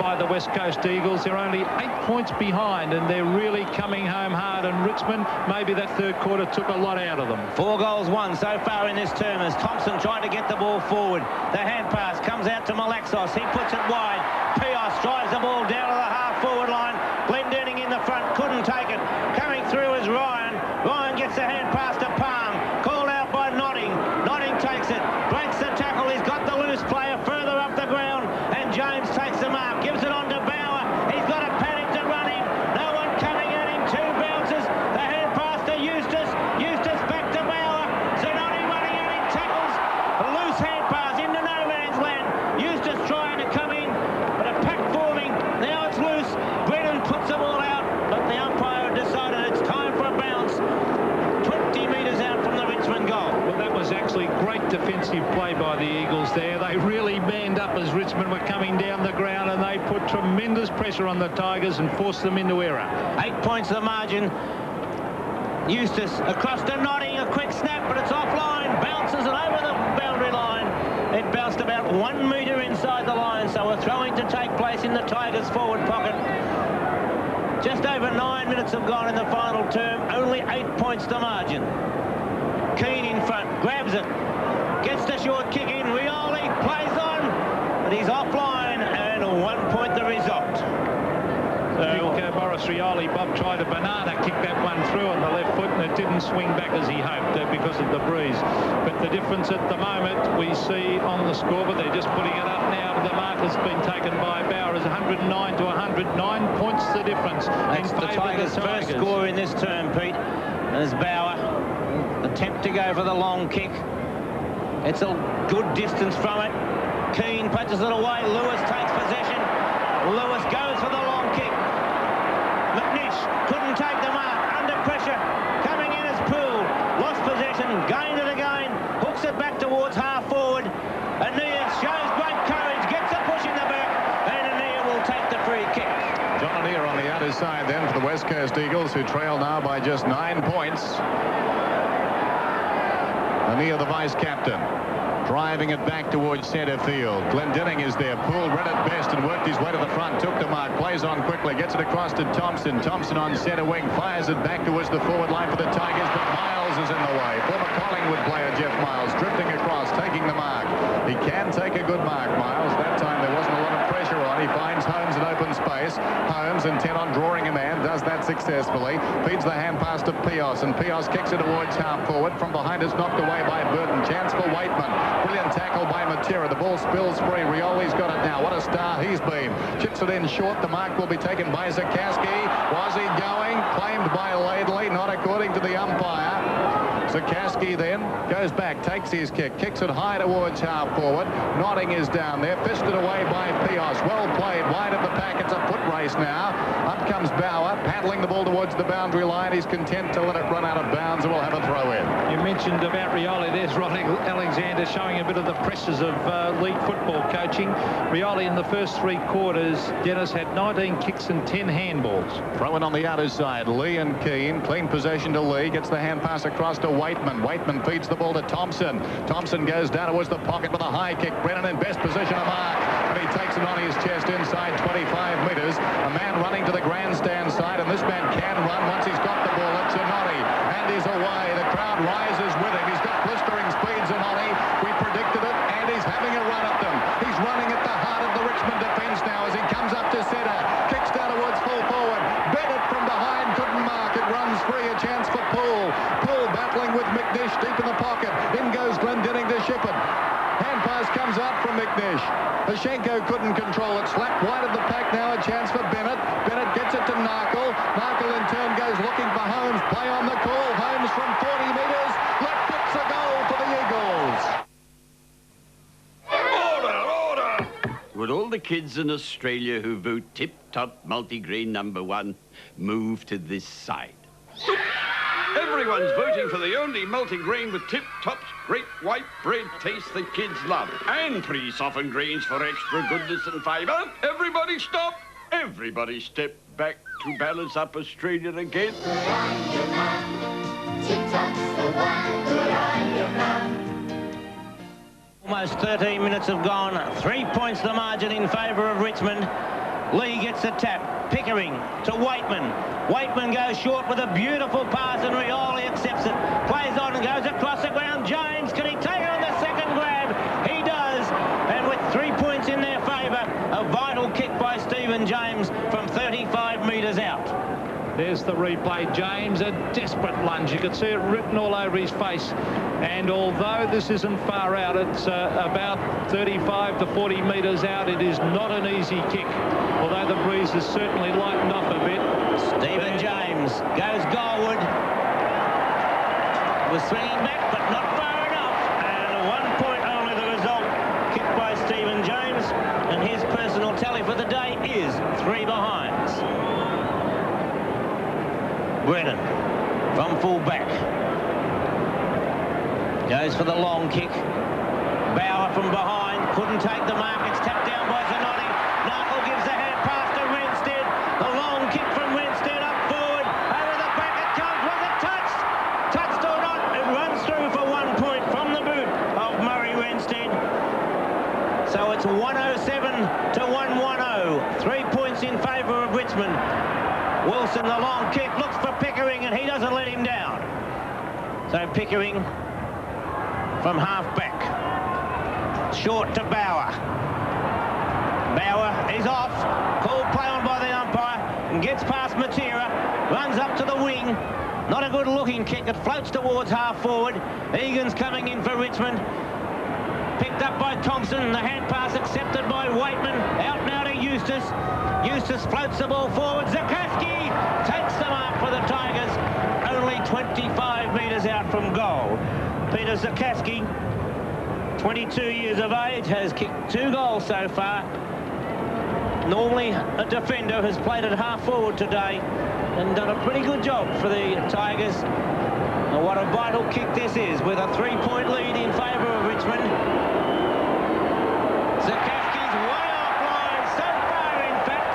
by the West Coast Eagles. They're only 8 points behind, and they're really coming home hard. And Richmond, maybe that third quarter took a lot out of them. 4 goals won so far in this term as Thompson trying to get the ball forward. The hand pass comes out to Malaxos. He puts it wide. Pios drives the ball down to the half-forward line. Glendinning in the front, couldn't take it. Coming through is Ryan. Ryan gets the hand pass to Palm. Called out by Notting. Notting takes it. Breaks the tackle. He's got the loose player further up the ground. And James takes the mark. Gives it on to Bauer. He's got a panic to run in. No one coming at him. 2 bounces. The hand pass to Eustace. Eustace back to Bauer. Zanotti running at him. Tackles. A loose hand pass into no man's land. Eustace trying to come in. But a pack forming. Now it's loose. Brennan puts them all out. But the umpire decided it's time for a bounce. 20 metres out from the Richmond goal. Well, that was actually great defensive play by the Eagles there. They really manned up as Richmond were coming down the ground, and they put tremendous pressure on the Tigers and forced them into error. 8 points the margin. Eustace across to Notting, a quick snap, but it's offline. Bounces it over the boundary line. It bounced about 1 metre inside the line, so a throwing to take place in the Tigers' forward pocket. Just over 9 minutes have gone in the final term. Only 8 points the margin. Keane in front, grabs it, gets the short kick in. Rioli plays on, but he's offline, and 1 point the result. So Boris Rioli, Bob tried a banana, kicked that one through on the left foot, and it didn't swing back as he hoped because of the breeze. But the difference at the moment we see on the scoreboard, they're just putting it up now. The mark has been taken by Bauer as 109 to 109 points the difference. That's the Tigers' first score in this term, Pete. There's Bauer. Attempt to go for the long kick. It's a good distance from it. Keane punches it away. Lewis takes possession. Lewis goes for the long kick. McNish couldn't take the mark. Under pressure. Coming in as Poole. Lost possession. Gained it again. Hooks it back towards half forward. Anea shows great courage. Gets a push in the back. And Anea will take the free kick. John Anea on the outer side then for the West Coast Eagles, who trail now by just 9 points. Anea, the vice-captain, driving it back towards centre field. Glendinning is there. Poole read it best and worked his way to the front. Took the mark. Plays on quickly. Gets it across to Thompson. Thompson on centre wing. Fires it back towards the forward line for the Tigers, but Miles is in the way. Former Collingwood player Jeff Miles drifting across, taking the mark. He can take a good mark, Miles. That time there wasn't a lot of pressure on. He finds Holmes in open space. Holmes, intent on drawing a man, does that successfully. Feeds the hand pass to Pios, and Pios kicks it towards half forward. From behind it's knocked away by Burton. Chance for Waitman. Brilliant tackle by Matera. The ball spills free. Rioli's got it now. What a star he's been. Chips it in short. The mark will be taken by Zakaski. Was he going? Claimed by Laidley. Not according to the umpire. Zakaski then goes back, takes his kick, kicks it high towards half forward. Notting is down there, fisted away by Pios. Well played, wide of the pack. It's a foot race now. Up comes Bauer, paddling the ball towards the boundary line. He's content to let it run out of bounds and will have a throw in. You mentioned about Rioli, there's Rod Alexander showing a bit of the pressures of league football coaching. Rioli in the first 3 quarters, Dennis had 19 kicks and 10 handballs. Throw in on the outer side. Lee and Keane. Clean possession to Lee. Gets the hand pass across to Waitman. Waitman feeds the ball to Thompson. Thompson goes down towards the pocket with a high kick. Brennan in best position to mark. And he takes it on his chest inside 25 metres. A man running to the grandstand side. And this man can run once he's got the ball. It's Zanotti. And he's away. The crowd rises with him. He's got blistering speed, Zanotti. We predicted it. And he's having a run at them. He's running at the heart of the Richmond defence now as he comes up to centre. Kicks down towards full forward. Bennett from behind couldn't mark. It runs free. A chance for Poole. Poole battling with McNish deep in the pocket. In goes Glendinning to Shippard. Hand pass comes out from McNish. Pashenko couldn't control it. Slapped wide of the pack now. A chance for Bennett. Bennett gets it to Narkle. Narkle in turn goes looking for Holmes. Play on the call. Holmes from 40 metres. Left foot's a goal for the Eagles. Would all the kids in Australia who vote tip-top multigrain #1 move to this side? Everyone's voting for the only multigrain with tip-top's great white bread taste that kids love. And pre-softened grains for extra goodness and fibre. Everybody stop. Everybody step back to balance up Australia again. Almost 13 minutes have gone. 3 points the margin in favour of Richmond. Lee gets a tap. Pickering to Waitman. Waitman goes short with a beautiful pass and Rioli accepts it. Plays on and goes across the ground. James, can he take it on the second grab? He does. And with 3 points in their favour, a vital kick by Stephen James from 35 metres out. There's the replay. James, a desperate lunge. You could see it written all over his face. And although this isn't far out, it's about 35 to 40 metres out. It is not an easy kick, although the breeze has certainly lightened off a bit. Stephen James goes goalward. Was swinging back, but not far enough. And 1 point only the result. Kicked by Stephen James. And his personal tally for the day is 3 behinds. Brennan from full back. Goes for the long kick. Bauer from behind. Couldn't take the mark. It's tapped down by Zanotti. Narkle gives the hand pass to Renstead. The long kick from Renstead up forward. Over the back it comes. Was it touched? Touched or not? It runs through for 1 point from the boot of Murray Renstead. So it's 107 to 110. 3 points in favour of Richmond. Wilson, the long kick, looks for Pickering and he doesn't let him down. So Pickering from half-back. Short to Bauer. Bauer is off. Called play on by the umpire and gets past Matera. Runs up to the wing. Not a good looking kick. It floats towards half-forward. Egan's coming in for Richmond. Picked up by Thompson. The hand pass accepted by Waitman. Out now to Eustace. Eustace floats the ball forward. Zakaski takes the mark for the Tigers. Only 25 metres out from goal. Peter Zakaski, 22 years of age, has kicked 2 goals so far. Normally a defender, has played at half forward today and done a pretty good job for the Tigers. And what a vital kick this is with a 3-point lead in favour of Richmond. Zakaski's way offline, so far in fact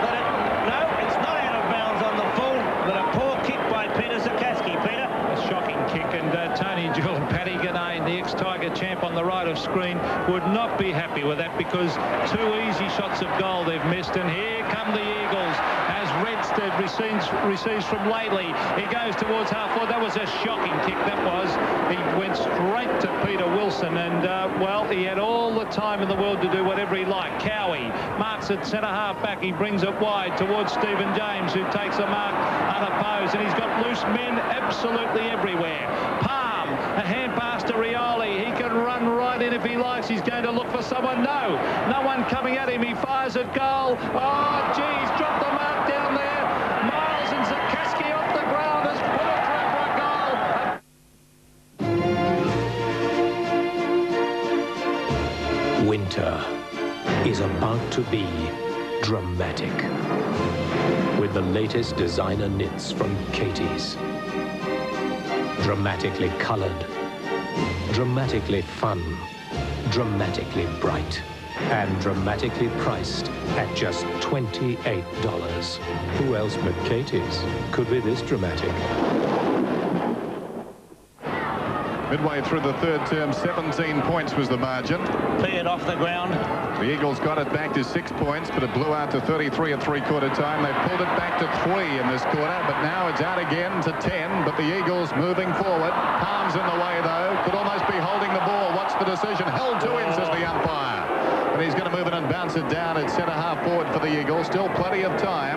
that no, it's not out of bounds on the full, but a poor kick by Peter Zakaski. Peter? A shocking kick, and Tony Jewell and Paddy Ganane, the ex-Tiger champ on the right of screen, would not be happy with that because 2 easy shots of goal they've missed, and here come the Eagles as Redstead receives from Lately. He goes towards half-forward. That was a shocking kick, that was. He went straight to Peter Wilson, and, well, he had all the time in the world to do whatever he liked. Cowie marks it centre-half back. He brings it wide towards Stephen James, who takes a mark unopposed, and he's got loose men absolutely everywhere. Palm, a hand pass to Rioli. He can run right in if he likes. He's going to look for someone. No one coming at him. He fires at goal. Oh, geez, dropped the mark down there. Miles and Zakaski off the ground has put it through for a goal. Winter is about to be dramatic with the latest designer knits from Katie's. Dramatically coloured, dramatically fun, dramatically bright, and dramatically priced at just $28. Who else but Katie's could be this dramatic? Midway through the third term, 17 points was the margin. Cleared off the ground. The Eagles got it back to 6 points, but it blew out to 33 at three-quarter time. They pulled it back to 3 in this quarter, but now it's out again to 10. But the Eagles moving forward. Palms in the way, though. Could almost be holding the ball. What's the decision? Held to him, says the umpire. And he's going to move it and bounce it down at centre-half forward for the Eagles. Still plenty of time.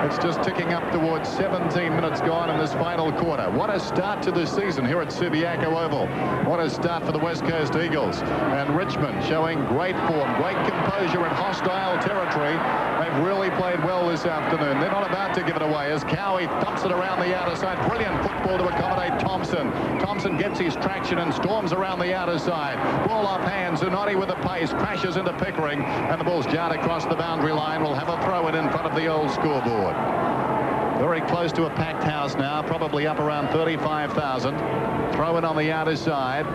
It's just ticking up towards 17 minutes gone in this final quarter. What a start to the season here at Subiaco Oval. What a start for the West Coast Eagles. And Richmond showing great form, great composure in hostile territory. They've really played well this afternoon. They're not about to give it away as Cowie thumps it around the outer side. Brilliant football to accommodate Thompson. Thompson gets his traction and storms around the outer side. Ball off hands. Zanotti with the pace crashes into Pickering, and the ball's jarred across the boundary line. Will have a throw in front of the old scoreboard. Very close to a packed house now, probably up around 35,000. Throw in on the outer side.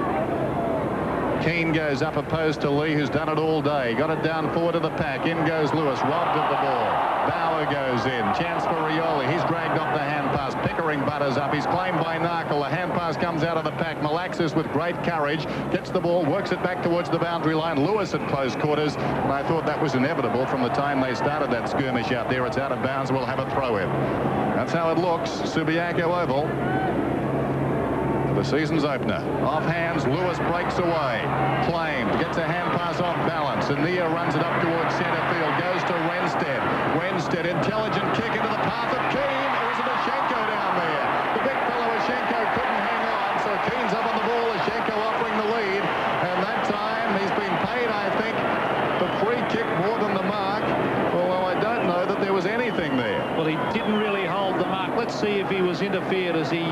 Keane goes up a post to Lee, who's done it all day. Got it down forward to the pack. In goes Lewis, robbed of the ball. Bauer goes in. Chance for Rioli. He's dragged off the hand pass. Pickering butters up. He's claimed by Narkle. The hand pass comes out of the pack. Malaxis with great courage gets the ball, works it back towards the boundary line. Lewis at close quarters. And I thought that was inevitable from the time they started that skirmish out there. It's out of bounds. We'll have a throw in. That's how it looks. Subiaco Oval. The season's opener. Off hands, Lewis breaks away. Claimed, gets a hand pass off balance. Ania runs it up towards centre field. Goes to Renstead. Renstead, intelligent kick into the path of Keane. Or is it Ashenko down there? The big fellow Ashenko couldn't hang on. So Keane's up on the ball. Ashenko offering the lead. And that time he's been paid, I think, the free kick more than the mark. Although I don't know that there was anything there. Well, he didn't really hold the mark. Let's see if he was interfered as he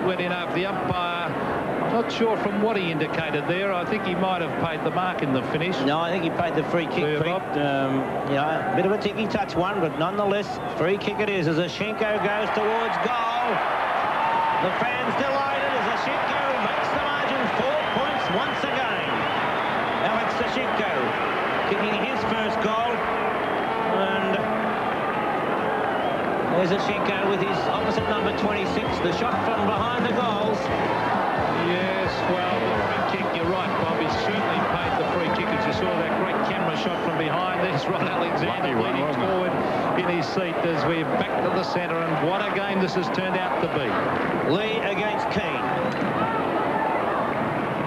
went in over the umpire. I'm not sure from what he indicated there. I think he might have paid the mark in the finish. No, I think he paid the free kick. Yeah, a bit of a ticky touch one, but nonetheless, free kick it is as Ashenko goes towards goal. The fans delighted as Ashenko makes the margin 4 points once again. Alex Ashenko kicking his first goal. And there's Ashenko with his opposite number 26. The shot from behind the goals. Yes, well, the free kick, you're right, Bob. He certainly paid the free kick as you saw that great camera shot from behind. There's Rod Alexander leading forward in his seat as we're back to the centre, and what a game this has turned out to be. Lee against Keane.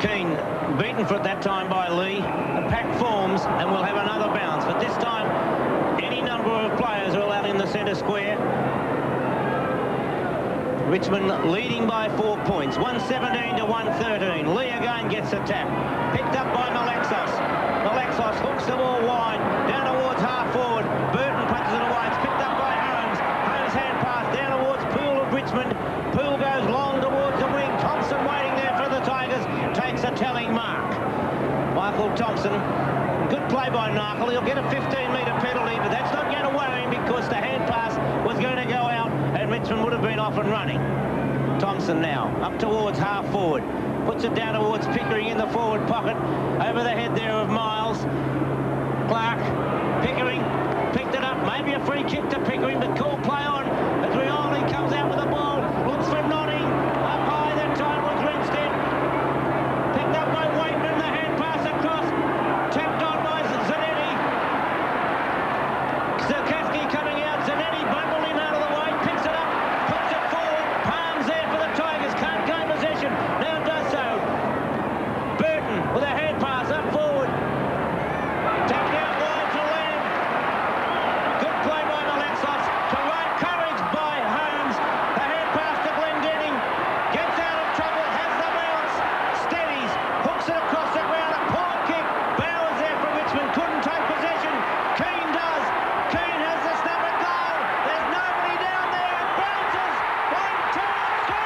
Keane beaten for that time by Lee. The pack forms and we'll have another bounce, but this time any number of players are allowed in the centre square. Richmond leading by 4 points, 117 to 113. Lee again gets a tap. Picked up by Malaxos. Malaxos hooks the ball wide, down towards half forward. Burton punches it away. It's picked up by Holmes. Holmes hand pass down towards Poole of Richmond. Poole goes long towards the wing. Thompson waiting there for the Tigers. Takes a telling mark. Michael Thompson. Good play by Narkle. He'll get a 15-metre penalty, but that's not going to worry him because the hand pass was going to go out and Richmond would have been off and running. Thompson now up towards half forward. Puts it down towards Pickering in the forward pocket. Over the head there of Miles. Clark. Pickering picked it up. Maybe a free kick to Pickering, but call play on as Rioli comes out with the ball. Looks for Notting. Up high that time was Renstead. Picked up by Waitman. The hand pass across. Tapped on by Zanetti. Zerkowski coming out. Zanetti bundled him out of the way. Picks it up. Puts it forward. Palms there for the Tigers. Can't gain possession. Now does so. Burton with a hand pass up forward. Tapped out wide to Lamb. Good play by Malaxos. To right courage by Holmes. The hand pass to Glendenning. Gets out of trouble. Has the bounce. Steadies. Hooks it across the ground. A poor kick. Bowers there for Richmond. Couldn't take possession. Keane does. Keane has the snap at goal. There's nobody down there. It bounces. 1, 2, 2.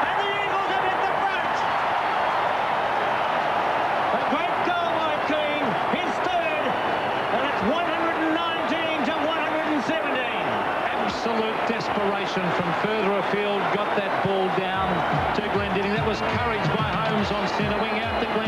And the Eagles have hit the front. A great goal by Keane. His third. And it's 119 to 117. Absolute desperation from further afield. Got that ball down to Glendenning.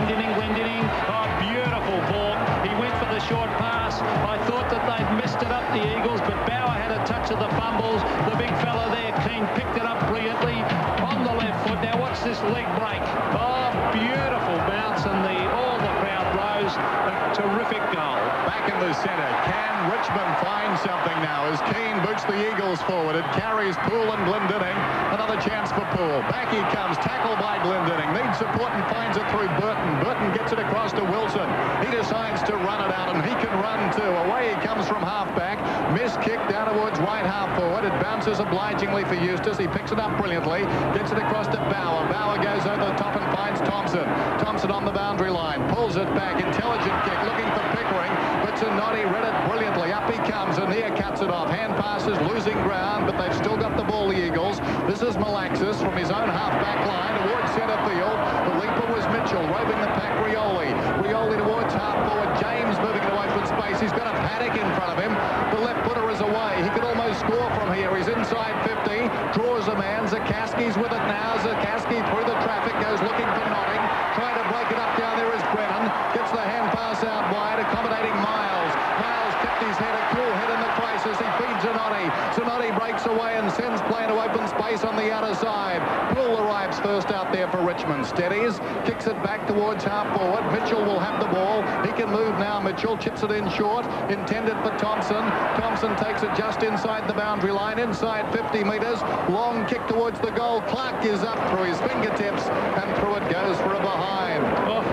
Glendinning. Oh, beautiful ball. He went for the short pass. I thought that they'd messed it up, the Eagles, but Bauer had a touch of the fumbles. The big fella there, Keane, picked it up brilliantly on the left foot. Now watch this leg break. Oh, beautiful bounce, and all the crowd rose. A terrific goal. Back in the centre. Can Richmond find something now as Keane boots the Eagles forward? It carries Poole and Glendinning. Another chance for Poole. Back he comes, tackled by Glendinning. Needs support and finds it through Burton. Burton gets it across to Wilson. He decides to run it out, and he can run too. Away he comes from half-back. Missed kick down towards right half-forward. It bounces obligingly for Eustace. He picks it up brilliantly. Gets it across to Bauer. Bauer goes over the top and finds Thompson. Thompson on the boundary line. Pulls it back. Intelligent kick. Looking for Pickering. But Zanotti read it brilliantly. Up he comes, and Nia cuts it off. Hand passes, losing ground, but they've still got the ball, the Eagles. This is Malaxis from his own half-back line towards centre field. The leaper was Mitchell, roving the pack, Rioli. Rioli towards half-forward. James moving into open space. He's got a Paddock in front of him. The left footer is away. He could almost score from here. He's inside 50. Draws a man. Zakaski's with it now. Zakaski through the traffic goes looking for Notting. Trying to break it up down there is Brennan. Gets the hand pass out wide, accommodating Miles. Miles kept his head, a cool head in the crisis. He feeds Zanotti. Zanotti breaks away and sends play into open space on the outer side. Poole arrives first out there for Richmond. Steadies, kicks it back towards half-forward. Mitchell will have the ball. He can move now. Mitchell chips it in short. Intended for Thompson. Thompson takes it just inside the boundary line, inside 50 metres. Long kick towards the goal. Clark is up through his fingertips, and through it goes for a behind. Oh.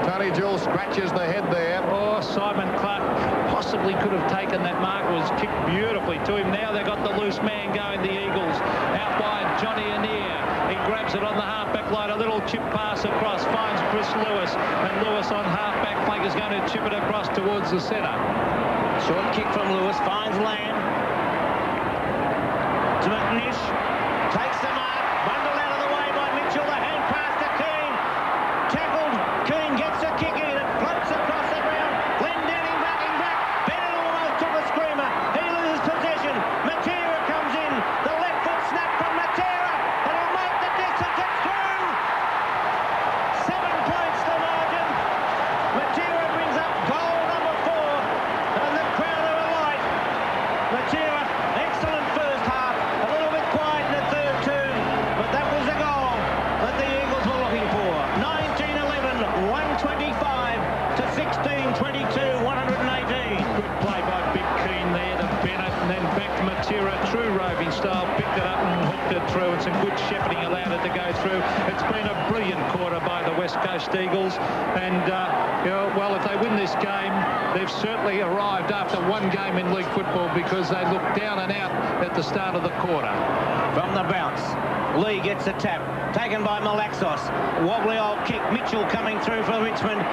Tony Jules scratches the head there. Oh, Simon Clark possibly could have taken that mark. It was kicked beautifully to him. Now they've got the loose man going, the Eagles. Out wide, Johnny Anir. He grabs it on the half-back line. A little chip pass across, finds Chris Lewis. And Lewis on half-back flank is going to chip it across towards the centre. Short kick from Lewis, finds Land. To McNish. Takes the mark. Bundled out of the way by Mitchell. The hand pass to Keane. Tackled. Keane gets a kick in. It floats across the ground. Glendinning backing back. Bennett almost took a screamer. He loses possession. Matera comes in. The left foot snap from Matera. It'll make the distance. It's through. 7 points the margin. Matera brings up goal number 4. And the crowd are alight. Matera, excellent first half. A little bit quiet in the third term. But that was the goal that the Eagles were looking for. 19-11, 125 to 16-22, 118. Good play by Big Keane there to Bennett, and then back to Matera. True roving style. Picked it up and hooked it through. And some good shepherding allowed it to go through. It's been a brilliant quarter by the West Coast Eagles. And, well, if they win this game, they've certainly arrived after one game in league football because they looked down and out at the start of the quarter. From the bounce, Lee gets a tap, taken by Malaxos. Wobbly old kick, Mitchell coming through for Richmond.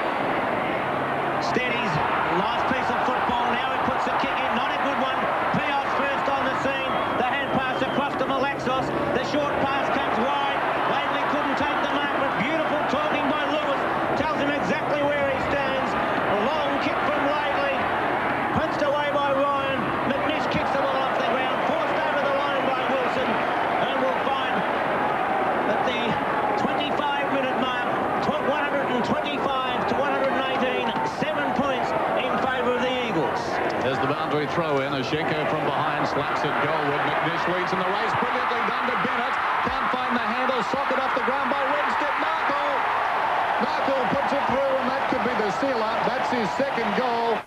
Steadies, nice piece of football. Now he puts the kick in, not a good one. Pios first on the scene. The hand pass across to Malaxos. The short pass comes wide. Laidley couldn't take the mark, but beautiful talking by Lewis. Tells him exactly where he stands. A long kick from Laidley. Punched away by Ryan. McNish kicks the ball off the ground. Forced over the line by Wilson. And we'll find at the 25-minute mark, 125 to 118, 7 points in favour of the Eagles. There's the boundary throw in. Ashenko from behind slaps it goalward. McNish leads in the race. Brilliantly done to Bennett. Can't find the handle. Socket off the ground by Winstead. Narkle. Narkle puts it through, and that could be the sealer. That's his second goal.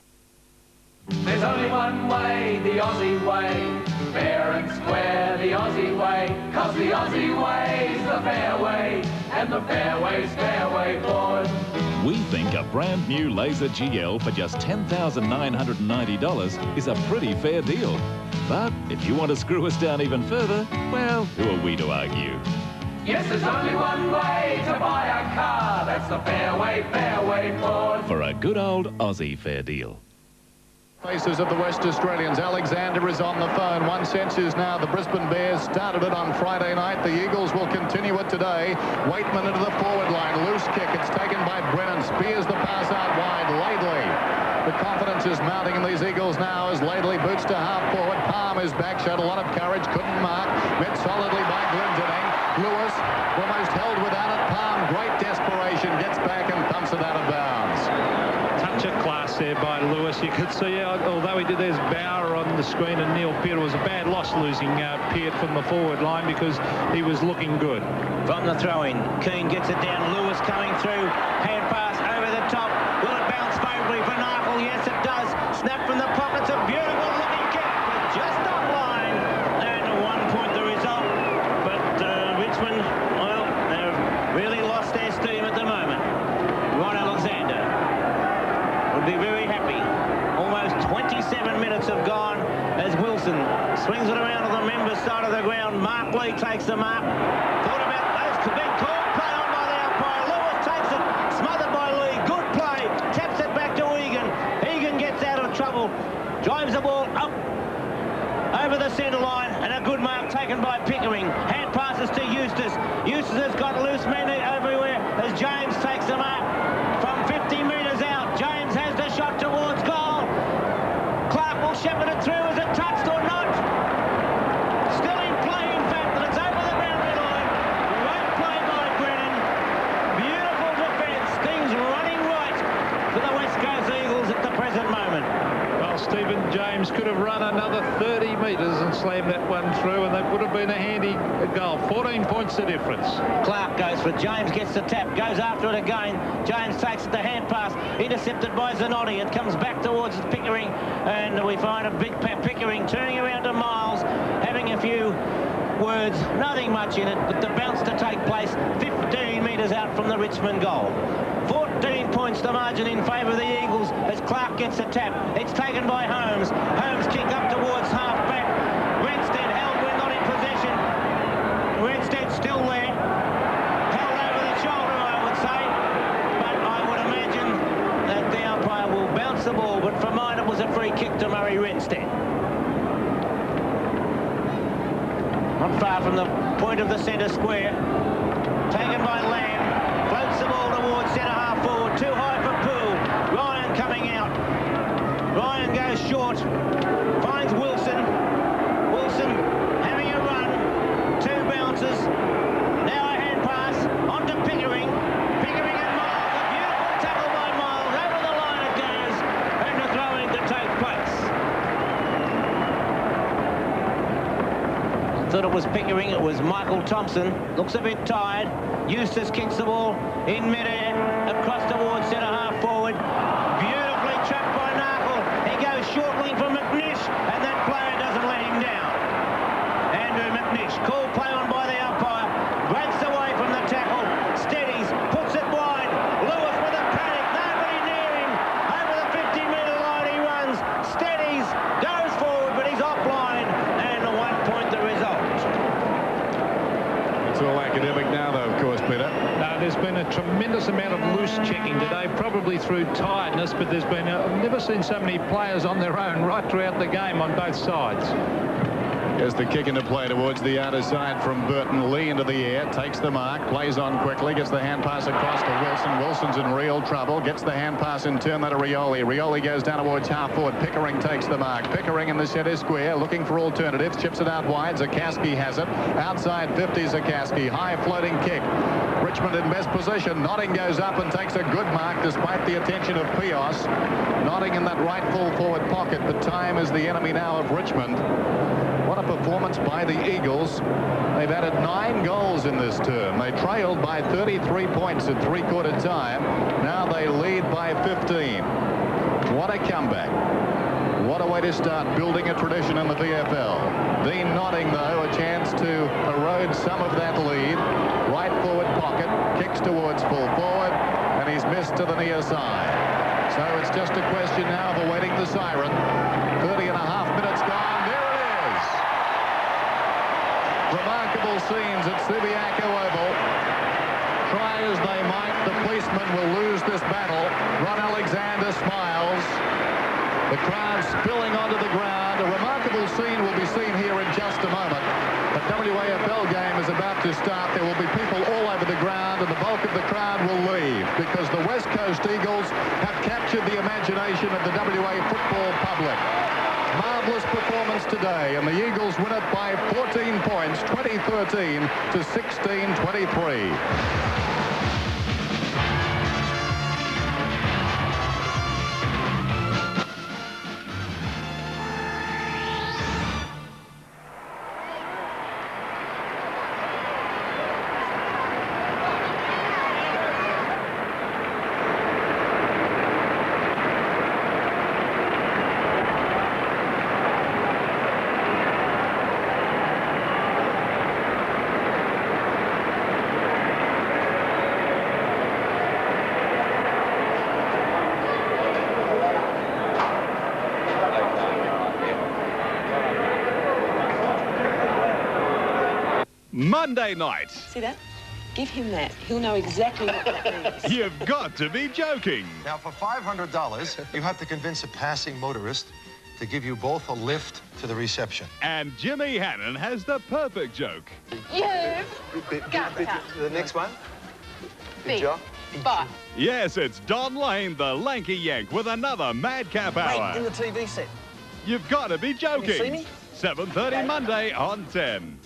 There's only one way, the Aussie way. Fair and square, the Aussie way. 'Cause the Aussie way's the fair way. And the fairway's fairway, boys. We think a brand new Laser GL for just $10,990 is a pretty fair deal. But if you want to screw us down even further, well, who are we to argue? Yes, there's only one way to buy a car. That's the fairway, boys. For a good old Aussie fair deal. Faces of the West Australians. Alexander is on the phone. One sense is now the Brisbane Bears started it on Friday night. The Eagles will continue it today. Waitman into the forward line. Loose kick. It's taken by Brennan. Spears the pass out wide. Laidley. The confidence is mounting in these Eagles now as Laidley boots to half forward. Palm is back. Showed a lot of courage. Couldn't mark. Met solidly by Glendinning. Lewis almost held without it. Palm, great desperation. Gets back and pumps it out. there by Lewis. You could see, although he did, there's Bauer on the screen and Neil Peart. It was a bad loss losing Peart from the forward line because he was looking good. From the throw-in, Keane gets it down. Lewis coming through. Hand pass over the top. Will it bounce favourably for Narkle? Yes, it does. Snap from the pockets. A beautiful looking kick, but just offline. And 1 point the result. But Richmond, well, they've really lost their steam at the moment. Ron Alexander would be very happy. Almost 27 minutes have gone as Wilson swings it around to the member's side of the ground. Mark Lee takes the mark. Thought about those big call. Play on by the umpire. Lewis takes it. Smothered by Lee. Good play. Taps it back to Egan. Egan gets out of trouble. Drives the ball up over the centre line. And a good mark taken by Pickering. Hand passes to Eustace. Eustace has got loose men everywhere as James takes the mark. From 50 metres out, James has the shot towards goal. Clark will shepherd it through. Is it touched or not? Still in play, in fact, and it's over the boundary line. Great play by Brennan. Beautiful defence. Things running right for the West Coast Eagles at the present moment. Well, Stephen James could have run another 30 metres and slammed that one through, and that would have been a handy goal. 14 points the difference. Clark goes for it. James gets the tap, goes after it again. James takes the hand pass, intercepted by Zanotti. It comes back towards Pickering, and we find a big Pickering turning around to Miles, having a few words, nothing much in it, but the bounce to take place 15 metres out from the Richmond goal. 14 points the margin in favour of the Eagles as Clark gets a tap. It's taken by Holmes. Holmes kick up towards half-back. Renstead held when not in possession. Renstead still there. Held over the shoulder, I would say. But I would imagine that the umpire will bounce the ball. But for mine, it was a free kick to Murray Renstead. Not far from the point of the centre square. Taken by Lamb. Floats the ball towards centre half forward. Too high for Poole. Ryan coming out. Ryan goes short. Finds Wilson. Wilson having a run. Two bounces. Now a hand pass onto Pickering. Pickering and Miles. A beautiful tackle by Miles. Over the line it goes. And the throwing to take place. I thought it was Pickering. It was Michael Thompson. Looks a bit tired. Eustace kicks the ball in mid-air, across towards centre half forward. Beautifully trapped by Narkle. He goes shortling for McNish, and that player doesn't let him down. Andrew McNish, call play on by the umpire, breaks away from the tackle, steadies, puts it wide. Lewis with a panic, nobody near him. Over the 50-metre line he runs, steadies, goes forward, but he's offline, and 1 point the result. It's all academic now, though, of course, Peter. There's been a tremendous amount of loose checking today, probably through tiredness, but there's been I've never seen so many players on their own right throughout the game on both sides. Here's the kick into play towards the outer side from Burton. Lee into the air, takes the mark, plays on quickly, gets the hand pass across to Wilson. Wilson's in real trouble, gets the hand pass in turn to Rioli. Rioli goes down towards half forward. Pickering takes the mark. Pickering in the centre square, looking for alternatives, chips it out wide. Zakaski has it. Outside 50, Zakaski. High floating kick. Richmond in best position. Notting goes up and takes a good mark despite the attention of Pios. Notting in that right full forward pocket, but time is the enemy now of Richmond. What a performance by the Eagles. They've added 9 goals in this term. They trailed by 33 points at three-quarter time. Now they lead by 15. What a comeback. What a way to start building a tradition in the VFL. Dean Notting, though, a chance to erode some of that lead. Right forward pocket, kicks towards full forward, and he's missed to the near side. So it's just a question now of awaiting the siren. 30 and a half minutes gone. Remarkable scenes at Subiaco Oval. Try as they might, the policemen will lose this battle. Ron Alexander smiles. The crowd spilling onto the ground. A remarkable scene will be seen here in just a moment. The WAFL game is about to start. There will be people all over the ground, and the bulk of the crowd will leave because the West Coast Eagles have captured the imagination of the WA football public. Marvellous performance today, and the Eagles win it by 14 points, 20-13 to 16-23. Monday night. See that? Give him that. He'll know exactly what that means. You've got to be joking. Now, for $500, you have to convince a passing motorist to give you both a lift to the reception. And Jimmy Hannon has the perfect joke. The next one? Big job. Bye. Yes, it's Don Lane, the lanky yank, with another Madcap Hour. Wait, in the TV set. You've got to be joking. Can you see me? 7:30 Monday on 10.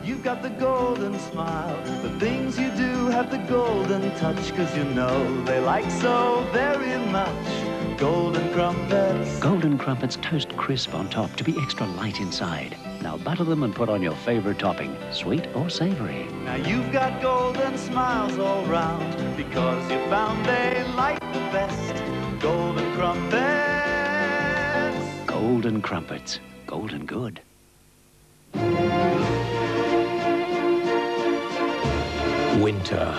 You've got the golden smile. The things you do have the golden touch, 'cause you know they like so very much. Golden crumpets. Golden crumpets toast crisp on top to be extra light inside. Now butter them and put on your favorite topping, sweet or savory. Now you've got golden smiles all round, because you found they like the best. Golden crumpets. Golden crumpets. Golden good. Winter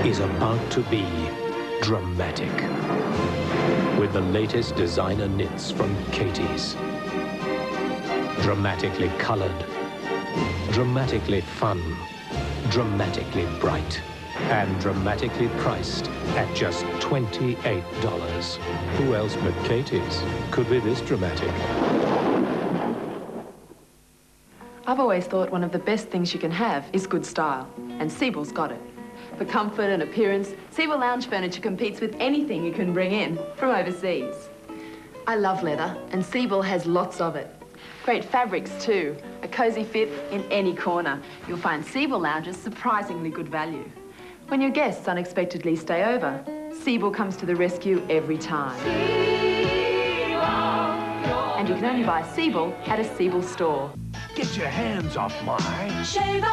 is about to be dramatic with the latest designer knits from Katie's. Dramatically colored, dramatically fun, dramatically bright, and dramatically priced at just $28. Who else but Katie's could be this dramatic? I've always thought one of the best things you can have is good style, and Siebel's got it. For comfort and appearance, Siebel lounge furniture competes with anything you can bring in from overseas. I love leather, and Siebel has lots of it. Great fabrics too, a cosy fit in any corner. You'll find Siebel lounges surprisingly good value. When your guests unexpectedly stay over, Siebel comes to the rescue every time. And you can only buy Siebel at a Siebel store. Get your hands off my... Shaver.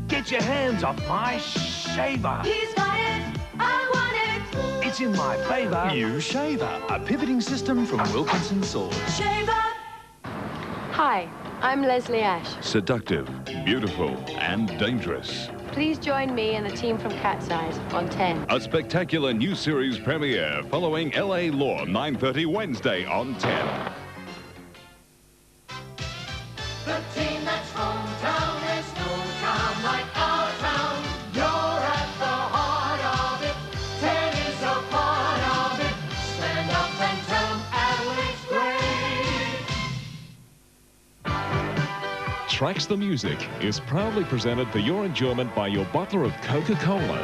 Get your hands off my shaver. He's got it. I want it. It's in my favor. New shaver, a pivoting system from Wilkinson Swords. Shaver. Hi, I'm Leslie Ash. Seductive, beautiful, and dangerous. Please join me and the team from Cat's Eyes on 10. A spectacular new series premiere following LA Law, 9:30 Wednesday on 10. The team that's hometown, there's no town like our town. You're at the heart of it. 10 is a part of it. Stand up and tell them Adelaide's great. Tracks the Music is proudly presented for your enjoyment by your bottler of Coca-Cola.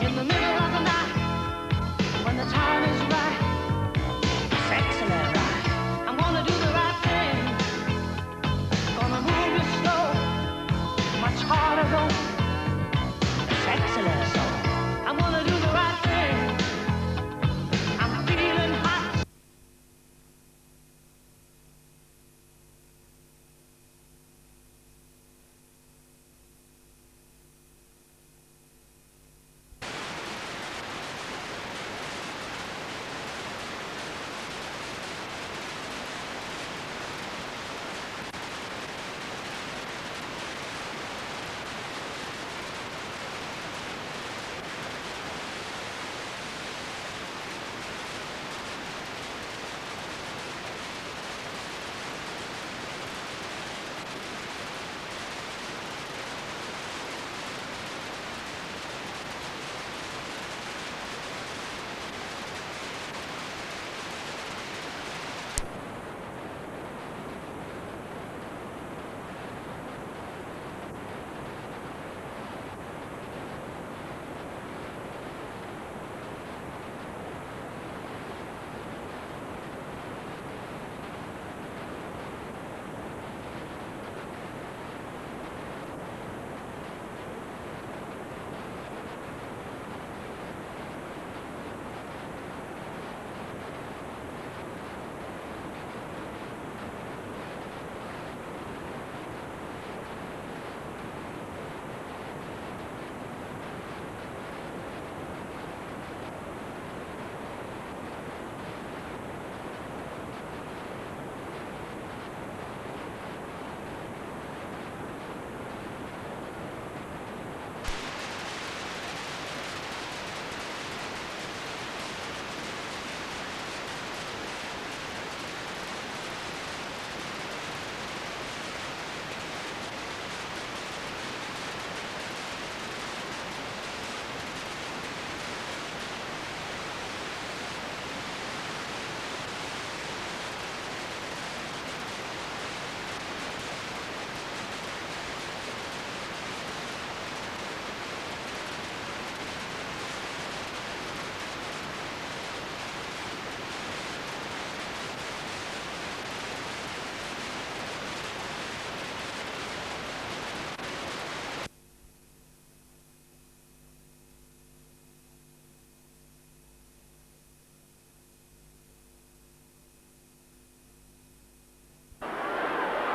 In the middle of the night, when the time is right, sexy and right, I'm gonna do the right thing. Gonna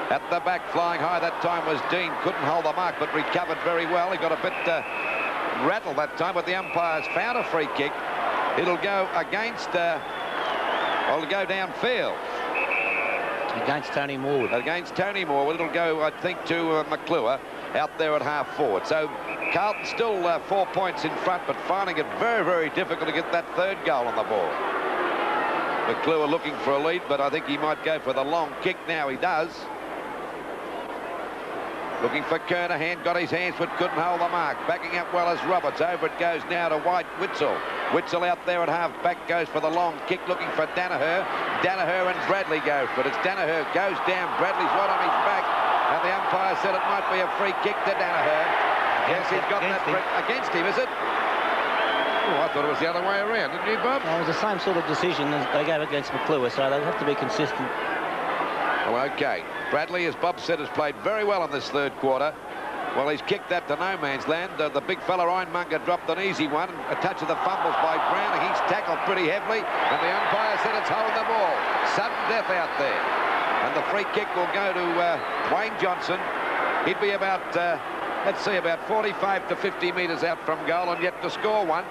At the back, flying high that time was Dean. Couldn't hold the mark, but recovered very well. He got a bit rattled that time, but the umpires found a free kick. It'll go against, well, it'll go downfield. Against Tony Morwood. Against Tony Morwood. It'll go, I think, to McClure out there at half forward. So Carlton still 4 points in front, but finding it very, very difficult to get that third goal on the board. McClure looking for a lead, but I think he might go for the long kick now. He does. Looking for Kernahan, got his hands but couldn't hold the mark. Backing up well as Roberts. Over it goes now to White. Witzel. Witzel out there at half back, goes for the long kick, looking for Danaher. Danaher and Bradley go for it. It's Danaher, goes down. Bradley's right on his back, and the umpire said it might be a free kick to Danaher. Yes, he's got that against him, is it? Oh, I thought it was the other way around, didn't you, Bob? It was the same sort of decision as they gave against McClure, so they have to be consistent. Oh, okay. Bradley, as Bob said, has played very well in this third quarter. Well, he's kicked that to no man's land. The big fella, Ironmonger, dropped an easy one. A touch of the fumbles by Brown. He's tackled pretty heavily, and the umpire said it's holding the ball. Sudden death out there. And the free kick will go to Wayne Johnson. He'd be about, let's see, about 45 to 50 metres out from goal and yet to score one.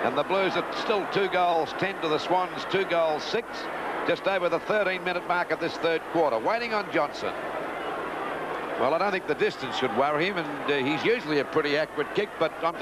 And the Blues are still 2 goals 10 to the Swans, 2 goals 6. Just over the 13-minute mark of this third quarter. Waiting on Johnson. Well, I don't think the distance should worry him, and he's usually a pretty accurate kick, but I'm